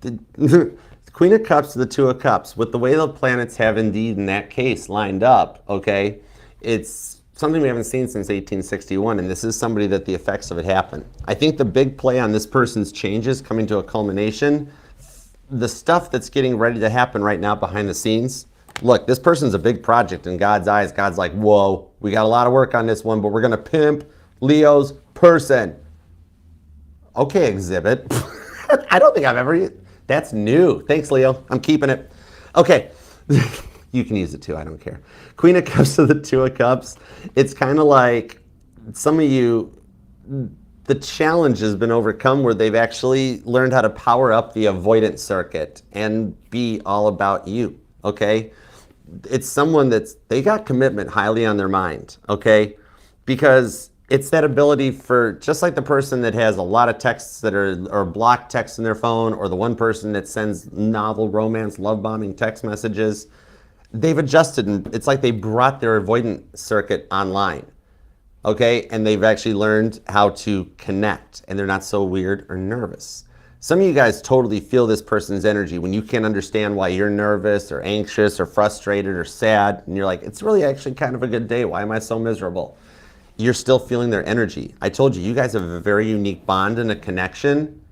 The Queen of Cups to the Two of Cups, with the way the planets have indeed in that case lined up, okay? It's something we haven't seen since 1861, and this is somebody that the effects of it happen. I think the big play on this person's changes coming to a culmination, the stuff that's getting ready to happen right now behind the scenes. Look, this person's a big project in God's eyes. God's like, whoa, we got a lot of work on this one, but we're going to pimp Leo's person. Okay, exhibit. I don't think I've ever, that's new. Thanks, Leo. I'm keeping it. Okay. You can use it too, I don't care. Queen of Cups to the Two of Cups. It's kind of like some of you, the challenge has been overcome where they've actually learned how to power up the avoidance circuit and be all about you. okay? It's someone they got commitment highly on their mind, okay? Because it's that ability for, just like the person that has a lot of texts that are, or blocked texts in their phone, or the one person that sends novel romance, love bombing text messages, they've adjusted, and it's like they brought their avoidant circuit online, okay? And they've actually learned how to connect, and they're not so weird or nervous. Some of you guys totally feel this person's energy when you can't understand why you're nervous or anxious or frustrated or sad, and you're like, it's really actually kind of a good day. Why am I so miserable? You're still feeling their energy. I told you, you guys have a very unique bond and a connection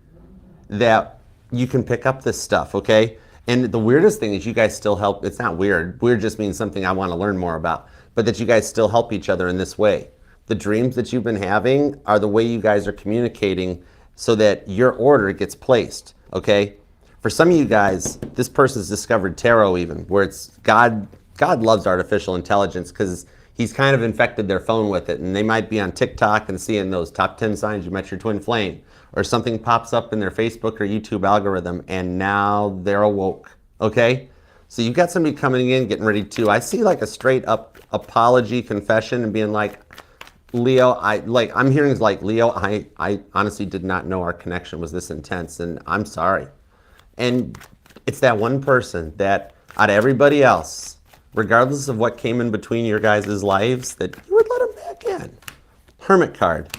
that you can pick up this stuff, okay? And the weirdest thing is you guys still help. It's not weird. Weird just means something I want to learn more about, but that you guys still help each other in this way. The dreams that you've been having are the way you guys are communicating so that your order gets placed, okay? For some of you guys, this person's discovered tarot even, where it's God loves artificial intelligence because he's kind of infected their phone with it, and they might be on TikTok and seeing those top 10 signs you met your twin flame, or something pops up in their Facebook or YouTube algorithm, and now they're awoke, okay? So you've got somebody coming in, getting ready to, I see like a straight up apology, confession, and being like, Leo, I'm hearing like, Leo, I honestly did not know our connection was this intense, and I'm sorry. And it's that one person that out of everybody else, regardless of what came in between your guys' lives, that you would let them back in. Hermit card,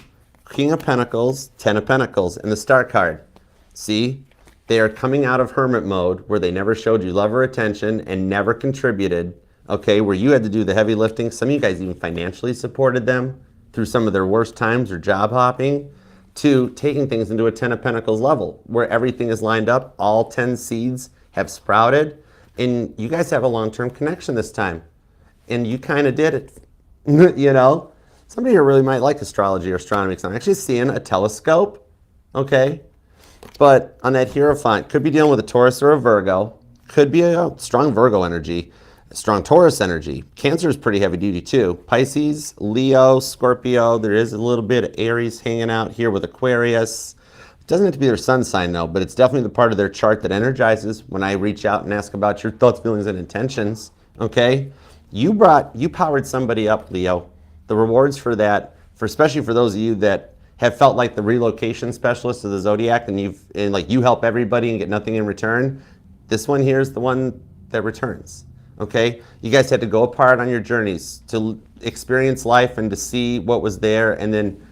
King of Pentacles, Ten of Pentacles, and the Star card. See, they are coming out of hermit mode where they never showed you love or attention and never contributed, okay, where you had to do the heavy lifting. Some of you guys even financially supported them through some of their worst times or job hopping, to taking things into a Ten of Pentacles level where everything is lined up, all 10 seeds have sprouted, and you guys have a long-term connection this time. And you kind of did it, you know? Somebody here really might like astrology or astronomy because I'm actually seeing a telescope, okay? But on that Hierophant, could be dealing with a Taurus or a Virgo, could be a strong Virgo energy, a strong Taurus energy. Cancer is pretty heavy duty too. Pisces, Leo, Scorpio, there is a little bit of Aries hanging out here with Aquarius. It doesn't have to be their sun sign though, but it's definitely the part of their chart that energizes when I reach out and ask about your thoughts, feelings, and intentions, okay? You powered somebody up, Leo. The rewards for that, especially for those of you that have felt like the relocation specialist of the zodiac, and like you help everybody and get nothing in return. This one here is the one that returns. Okay, you guys had to go apart on your journeys to experience life and to see what was there, and then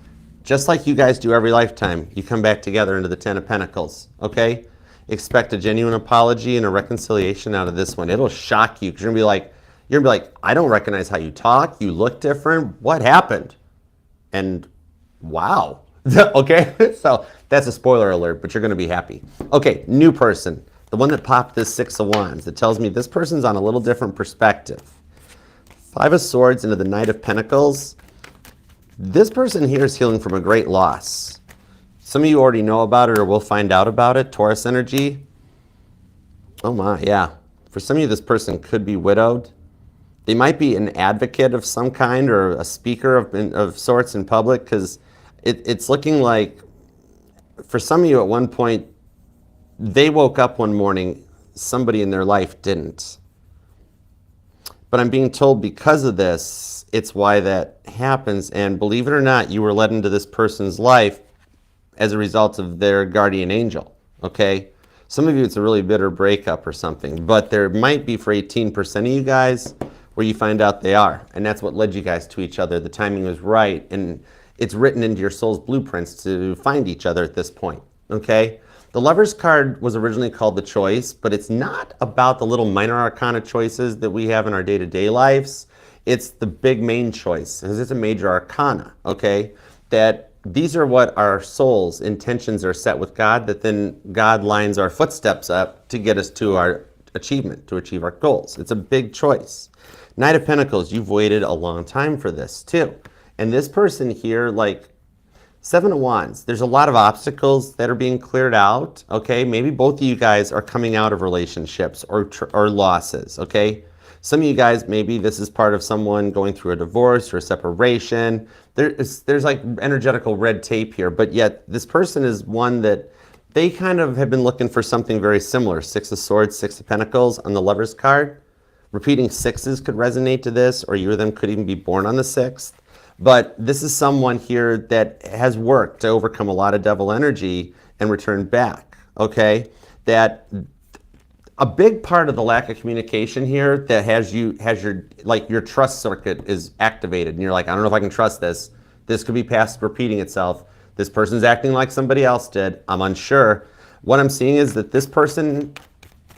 just like you guys do every lifetime, you come back together into the Ten of Pentacles. Okay, expect a genuine apology and a reconciliation out of this one. It'll shock you because you're gonna be like, I don't recognize how you talk. You look different. What happened? And wow. Okay, so that's a spoiler alert, but you're gonna be happy. Okay, new person. The one that popped this Six of Wands, that tells me this person's on a little different perspective. Five of Swords into the Knight of Pentacles. This person here is healing from a great loss. Some of you already know about it or will find out about it. Taurus energy. Oh my, yeah. For some of you, this person could be widowed. They might be an advocate of some kind or a speaker of sorts in public, because it's looking like for some of you at one point, they woke up one morning, somebody in their life didn't. But I'm being told because of this, it's why that happens. And believe it or not, you were led into this person's life as a result of their guardian angel, okay? Some of you, it's a really bitter breakup or something, but there might be for 18% of you guys where you find out they are. And that's what led you guys to each other. The timing was right. And it's written into your soul's blueprints to find each other at this point, okay? The Lover's card was originally called the Choice, but it's not about the little minor arcana choices that we have in our day-to-day lives. It's the big main choice, because it's a major arcana, okay? That these are what our soul's intentions are set with God, that then God lines our footsteps up to get us to our achievement, to achieve our goals. It's a big choice. Knight of Pentacles, you've waited a long time for this too. And this person here, like, Seven of Wands, there's a lot of obstacles that are being cleared out, okay? Maybe both of you guys are coming out of relationships or losses, okay? Some of you guys, maybe this is part of someone going through a divorce or a separation. There's like energetical red tape here, but yet this person is one that they kind of have been looking for something very similar. Six of Swords, Six of Pentacles on the Lover's card. Repeating sixes could resonate to this, or you or them could even be born on the 6th. But this is someone here that has worked to overcome a lot of devil energy and return back, okay? That a big part of the lack of communication here that has your trust circuit is activated, and you're like, I don't know if I can trust this. This could be past repeating itself. This person's acting like somebody else did. I'm unsure. What I'm seeing is that this person,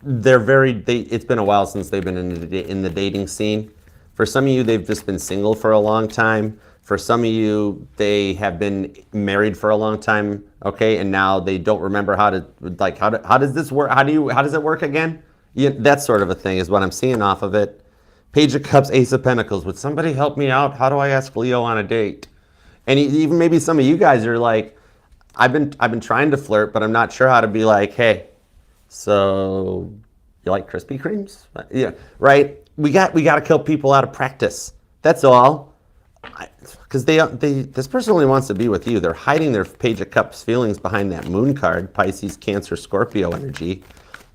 it's been a while since they've been in the dating scene. For some of you, they've just been single for a long time. For some of you, they have been married for a long time, okay, and now they don't remember how does this work? How does it work again? Yeah, that sort of a thing is what I'm seeing off of it. Page of Cups, Ace of Pentacles. Would somebody help me out? How do I ask Leo on a date? And even maybe some of you guys are like, I've been trying to flirt, but I'm not sure how to be like, hey, so you like Krispy Kremes? Yeah, right. We got to kill people out of practice. That's all. Because this person only wants to be with you. They're hiding their Page of Cups feelings behind that Moon card, Pisces, Cancer, Scorpio energy.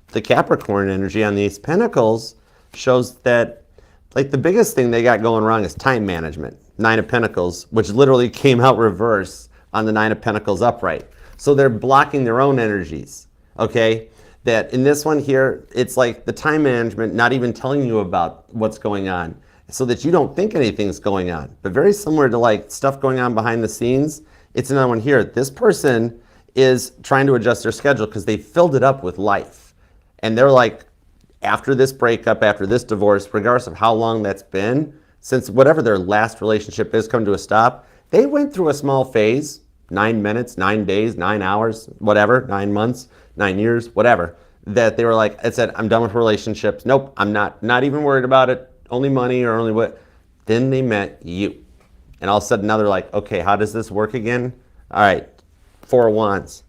The Capricorn energy on these Pentacles shows that, like, the biggest thing they got going wrong is time management. 9 of Pentacles, which literally came out reverse on the 9 of Pentacles upright. So they're blocking their own energies, okay? That in this one here, it's like the time management not even telling you about what's going on, so that you don't think anything's going on. But very similar to like stuff going on behind the scenes, it's another one here. This person is trying to adjust their schedule because they filled it up with life. And they're like, after this breakup, after this divorce, regardless of how long that's been, since whatever their last relationship is come to a stop, they went through a small phase, 9 minutes, 9 days, 9 hours, whatever, 9 months, 9 years, whatever, that they were like, I said, I'm done with relationships. Nope, I'm not even worried about it. Only money or only what. Then they met you. And all of a sudden now they're like, okay, how does this work again? All right, 4 of Wands.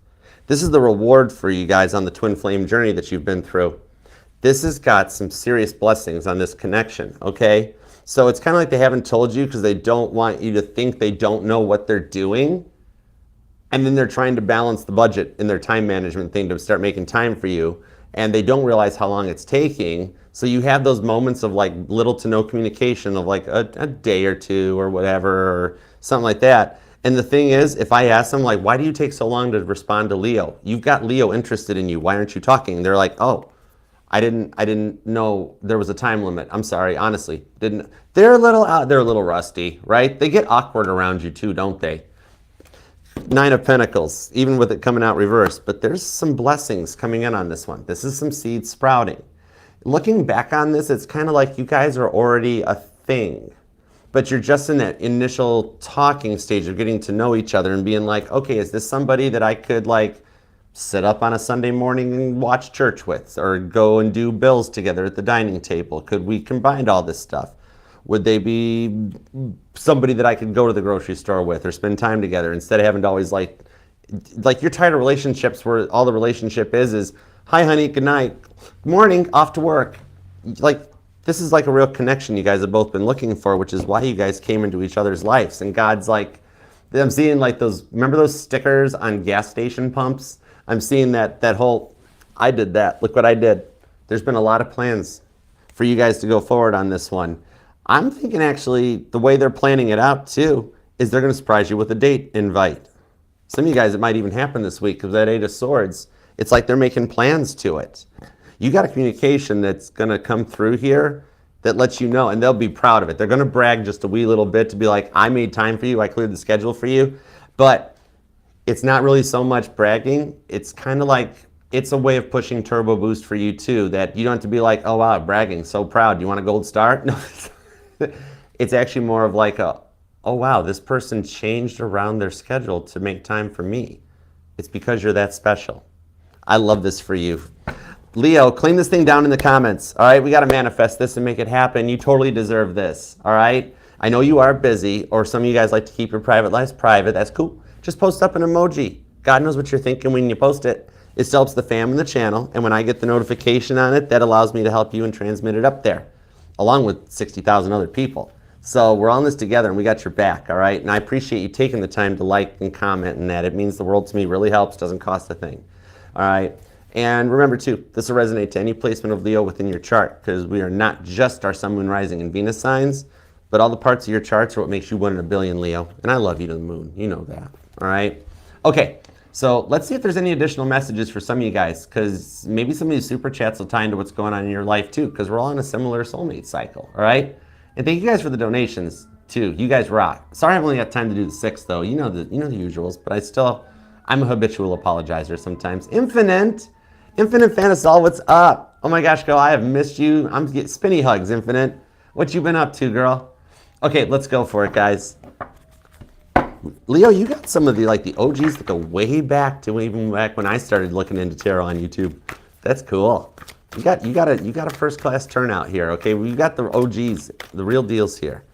This is the reward for you guys on the twin flame journey that you've been through. This has got some serious blessings on this connection, okay? So it's kind of like they haven't told you because they don't want you to think they don't know what they're doing. And then they're trying to balance the budget in their time management thing to start making time for you. And they don't realize how long it's taking. So you have those moments of like little to no communication of like a day or two or whatever or something like that. And the thing is, if I ask them like, why do you take so long to respond to Leo? You've got Leo interested in you. Why aren't you talking? They're like, oh, I didn't know there was a time limit. I'm sorry, honestly, didn't. They're a little rusty, right? They get awkward around you too, don't they? 9 of Pentacles, even with it coming out reversed, but there's some blessings coming in on this one. This is some seed sprouting. Looking back on this, it's kind of like you guys are already a thing, but you're just in that initial talking stage of getting to know each other and being like, okay, is this somebody that I could like sit up on a Sunday morning and watch church with, or go and do bills together at the dining table? Could we combine all this stuff? Would they be somebody that I could go to the grocery store with or spend time together instead of having to always like you're tired of relationships where all the relationship is hi honey, good night, good morning, off to work. Like, this is like a real connection you guys have both been looking for, which is why you guys came into each other's lives. And God's like, I'm seeing like remember those stickers on gas station pumps? I'm seeing that whole, I did that, look what I did. There's been a lot of plans for you guys to go forward on this one. I'm thinking actually the way they're planning it out too is they're going to surprise you with a date invite. Some of you guys, it might even happen this week because that 8 of Swords, it's like they're making plans to it. You got a communication that's going to come through here that lets you know, and they'll be proud of it. They're going to brag just a wee little bit to be like, I made time for you, I cleared the schedule for you. But it's not really so much bragging. It's kind of like, it's a way of pushing turbo boost for you too, that you don't have to be like, oh wow, bragging, so proud. You want a gold star? No. It's actually more of like oh wow, this person changed around their schedule to make time for me. It's because you're that special. I love this for you. Leo, clean this thing down in the comments. All right, we got to manifest this and make it happen. You totally deserve this. All right, I know you are busy, or some of you guys like to keep your private lives private. That's cool. Just post up an emoji. God knows what you're thinking when you post it. It still helps the fam and the channel, and when I get the notification on it, that allows me to help you and transmit it up there, along with 60,000 other people. So we're all in this together, and we got your back, all right? And I appreciate you taking the time to like and comment and that. It means the world to me, really helps, doesn't cost a thing, all right? And remember too, this will resonate to any placement of Leo within your chart, because we are not just our sun, moon, rising, and Venus signs, but all the parts of your charts are what makes you 1 in a billion, Leo. And I love you to the moon. You know that. All right. Okay. So let's see if there's any additional messages for some of you guys, because maybe some of these super chats will tie into what's going on in your life too, because we're all in a similar soulmate cycle. All right. And thank you guys for the donations too. You guys rock. Sorry I've only got time to do the 6 though. You know the usuals, but I'm a habitual apologizer sometimes. Infinite Fantasol, what's up? Oh my gosh, girl, I have missed you. I'm getting spinny hugs, Infinite. What you been up to, girl? Okay, let's go for it, guys. Leo, you got some of the OGs that go way back to even back when I started looking into tarot on YouTube. That's cool. You got a first class turnout here. Okay, we got the OGs, the real deals here.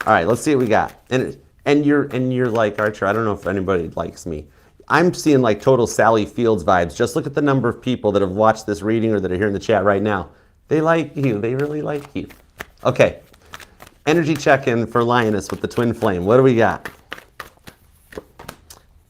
All right, let's see what we got. And you're like, Archer, I don't know if anybody likes me. I'm seeing like total Sally Fields vibes. Just look at the number of people that have watched this reading or that are here in the chat right now. They like you. They really like you. Okay. Energy check-in for Lioness with the twin flame. What do we got?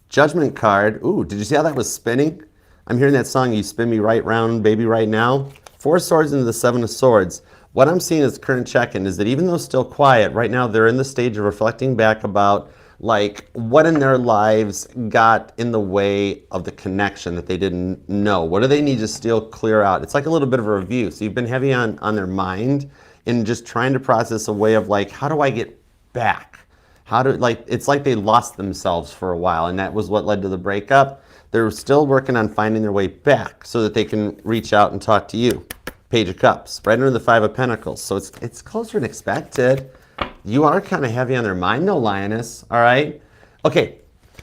Judgment card. Ooh, did you see how that was spinning? I'm hearing that song, You Spin Me Right Round, Baby, Right Now. 4 swords into the 7 of swords. What I'm seeing as current check-in is that even though still quiet, right now they're in the stage of reflecting back about like what in their lives got in the way of the connection that they didn't know. What do they need to still clear out? It's like a little bit of a review. So you've been heavy on their mind and just trying to process a way of like, how do I get back? It's like they lost themselves for a while, and that was what led to the breakup. They're still working on finding their way back so that they can reach out and talk to you. Page of Cups, right under the 5 of Pentacles. So it's closer than expected. You are kind of heavy on their mind, though, Lioness. All right? Okay,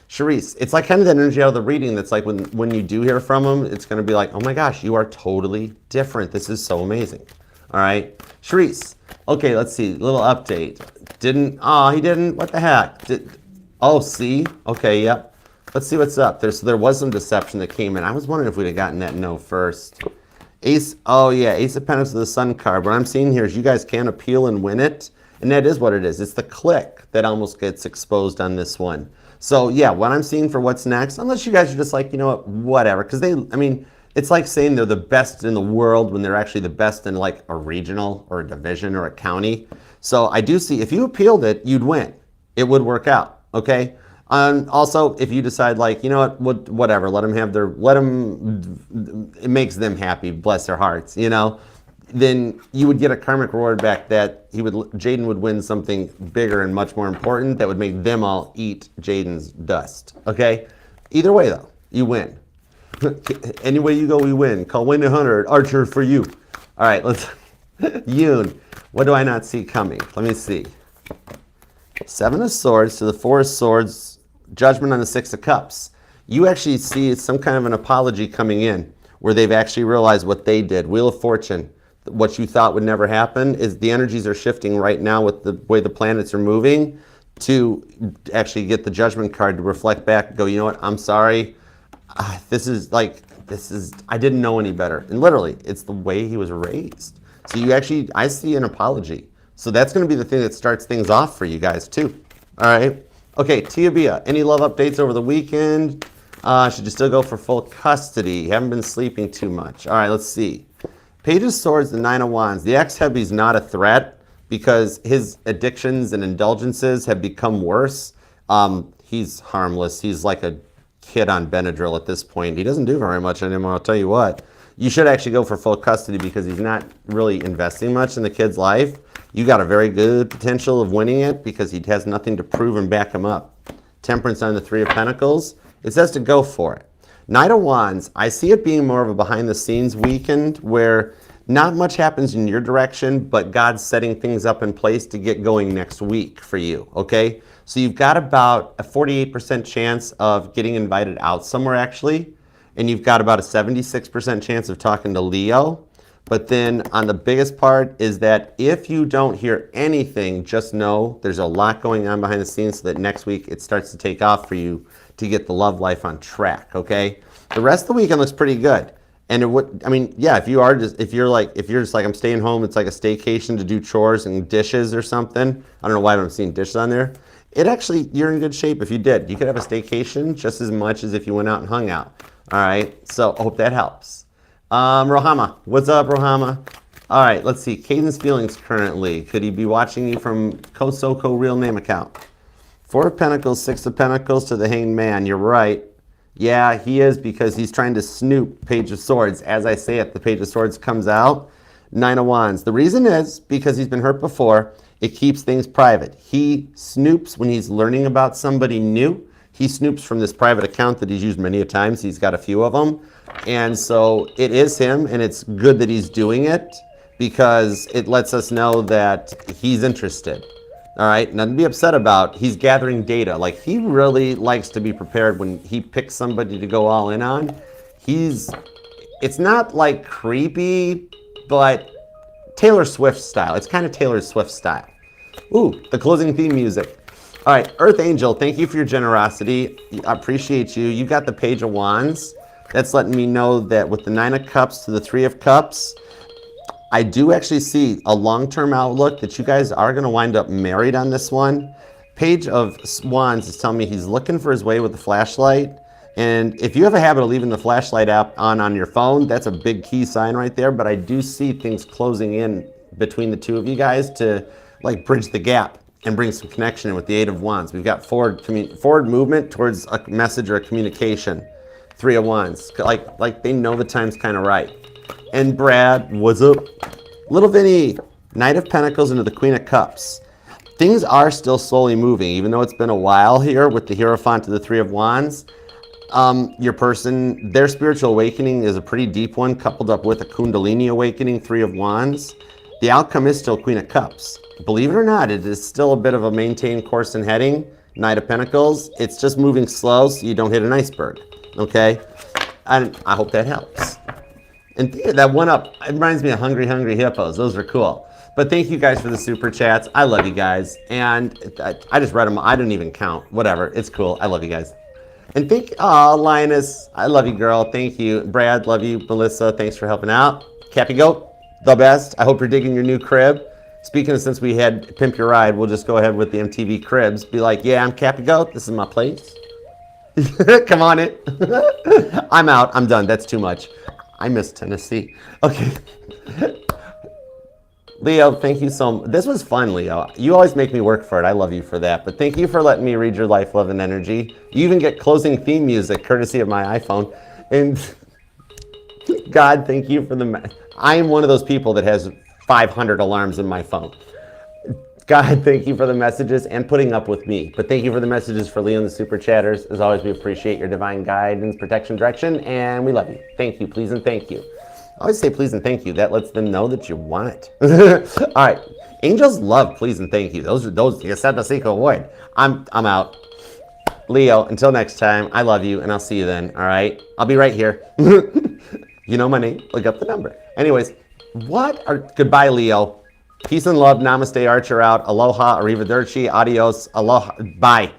Charisse, it's like kind of that energy out of the reading that's like when you do hear from them, it's going to be like, oh my gosh, you are totally different. This is so amazing. All right? Charisse, okay, let's see. Little update. He didn't. What the heck? See? Okay, yep. Let's see what's up. There was some deception that came in. I was wondering if we'd have gotten that no first. Ace of Pentacles with the Sun card. What I'm seeing here is you guys can appeal and win it. And that is what it is. It's the click that almost gets exposed on this one. So yeah, what I'm seeing for what's next, unless you guys are just like, you know what, whatever. Because it's like saying they're the best in the world when they're actually the best in like a regional or a division or a county. So I do see if you appealed it, you'd win. It would work out, okay? Also, if you decide like, you know what, whatever, it makes them happy, bless their hearts, you know? Then you would get a karmic reward back that Jaden would win something bigger and much more important that would make them all eat Jaden's dust, okay? Either way though, you win. Any way you go, we win. Call Win 100, Archer for you. All right, let's, Yoon, what do I not see coming? Let me see. 7 of Swords to the 4 of Swords, Judgment on the 6 of Cups. You actually see some kind of an apology coming in where they've actually realized what they did. Wheel of Fortune. What you thought would never happen is the energies are shifting right now with the way the planets are moving to actually get the Judgment card to reflect back and go, you know what, I'm sorry. I didn't know any better. And literally, it's the way he was raised. So I see an apology. So that's going to be the thing that starts things off for you guys too. All right. Okay, Tia Bia, any love updates over the weekend? Should you still go for full custody? Haven't been sleeping too much. All right, let's see. Page of Swords, the 9 of Wands. The ex-hubby's not a threat because his addictions and indulgences have become worse. He's harmless. He's like a kid on Benadryl at this point. He doesn't do very much anymore, I'll tell you what. You should actually go for full custody because he's not really investing much in the kid's life. You got a very good potential of winning it because he has nothing to prove and back him up. Temperance on the 3 of Pentacles. It says to go for it. Knight of Wands, I see it being more of a behind-the-scenes weekend where not much happens in your direction, but God's setting things up in place to get going next week for you, okay? So you've got about a 48% chance of getting invited out somewhere, actually, and you've got about a 76% chance of talking to Leo. But then on the biggest part is that if you don't hear anything, just know there's a lot going on behind the scenes so that next week it starts to take off for you to get the love life on track, okay? The rest of the weekend looks pretty good. And if you're just like, I'm staying home, it's like a staycation to do chores and dishes or something. I don't know why I'm seeing dishes on there. You're in good shape if you did. You could have a staycation just as much as if you went out and hung out, all right? So I hope that helps. Rohama. What's up, Rohama? All right, let's see. Caden's feelings currently. Could he be watching you from Kosoko real name account? Four of Pentacles, Six of Pentacles to the Hanged Man. You're right. Yeah, he is, because he's trying to snoop Page of Swords. As I say it, the Page of Swords comes out. Nine of Wands. The reason is because he's been hurt before. It keeps things private. He snoops when he's learning about somebody new. He snoops from this private account that he's used many a times. He's got a few of them. And so it is him, and it's good that he's doing it because it lets us know that he's interested. All right, nothing to be upset about. He's gathering data. Like, he really likes to be prepared when he picks somebody to go all in on. It's not like creepy, but Taylor Swift style. It's kind of Taylor Swift style. Ooh, the closing theme music. All right, Earth Angel, thank you for your generosity. I appreciate you. You got the Page of Wands. That's letting me know that with the Nine of Cups to the Three of Cups, I do actually see a long-term outlook that you guys are going to wind up married on this one. Page of Wands is telling me he's looking for his way with the flashlight. And if you have a habit of leaving the flashlight app on your phone, that's a big key sign right there. But I do see things closing in between the two of you guys to like bridge the gap and bring some connection in with the Eight of Wands. We've got forward movement towards a message or a communication. Three of Wands, like they know the time's kind of right. And Brad, what's up? Little Vinny, Knight of Pentacles into the Queen of Cups. Things are still slowly moving, even though it's been a while here with the Hierophant to the Three of Wands. Your person, their spiritual awakening is a pretty deep one, coupled up with a Kundalini awakening, Three of Wands. The outcome is still Queen of Cups. Believe it or not, it is still a bit of a maintained course and heading. Knight of Pentacles, it's just moving slow so you don't hit an iceberg, okay? And I hope that helps. And that one up, it reminds me of Hungry Hungry Hippos. Those are cool. But thank you guys for the super chats. I love you guys. And I just read them. I didn't even count. Whatever. It's cool. I love you guys. And Linus, I love you, girl. Thank you. Brad, love you. Melissa, thanks for helping out. Cappy Goat, the best. I hope you're digging your new crib. Speaking of, since we had Pimp Your Ride, we'll just go ahead with the MTV cribs. Be like, yeah, I'm Cappy Goat. This is my place. Come on in. I'm out. I'm done. That's too much. I miss Tennessee. Okay. Leo, thank you so much. This was fun, Leo. You always make me work for it. I love you for that. But thank you for letting me read your life, love, and energy. You even get closing theme music courtesy of my iPhone. And God, thank you for I am one of those people that has 500 alarms in my phone. God, thank you for the messages and putting up with me. But thank you for the messages for Leo and the Super Chatters. As always, we appreciate your divine guidance, protection, direction, and we love you. Thank you, please, and thank you. I always say please and thank you. That lets them know that you want it. All right. Angels love please and thank you. Those you said the secret word. I'm out. Leo, until next time, I love you, and I'll see you then, all right? I'll be right here. You know my name. Look up the number. Anyways, goodbye, Leo. Peace and love. Namaste, Archer out. Aloha, arrivederci, adios, aloha, bye.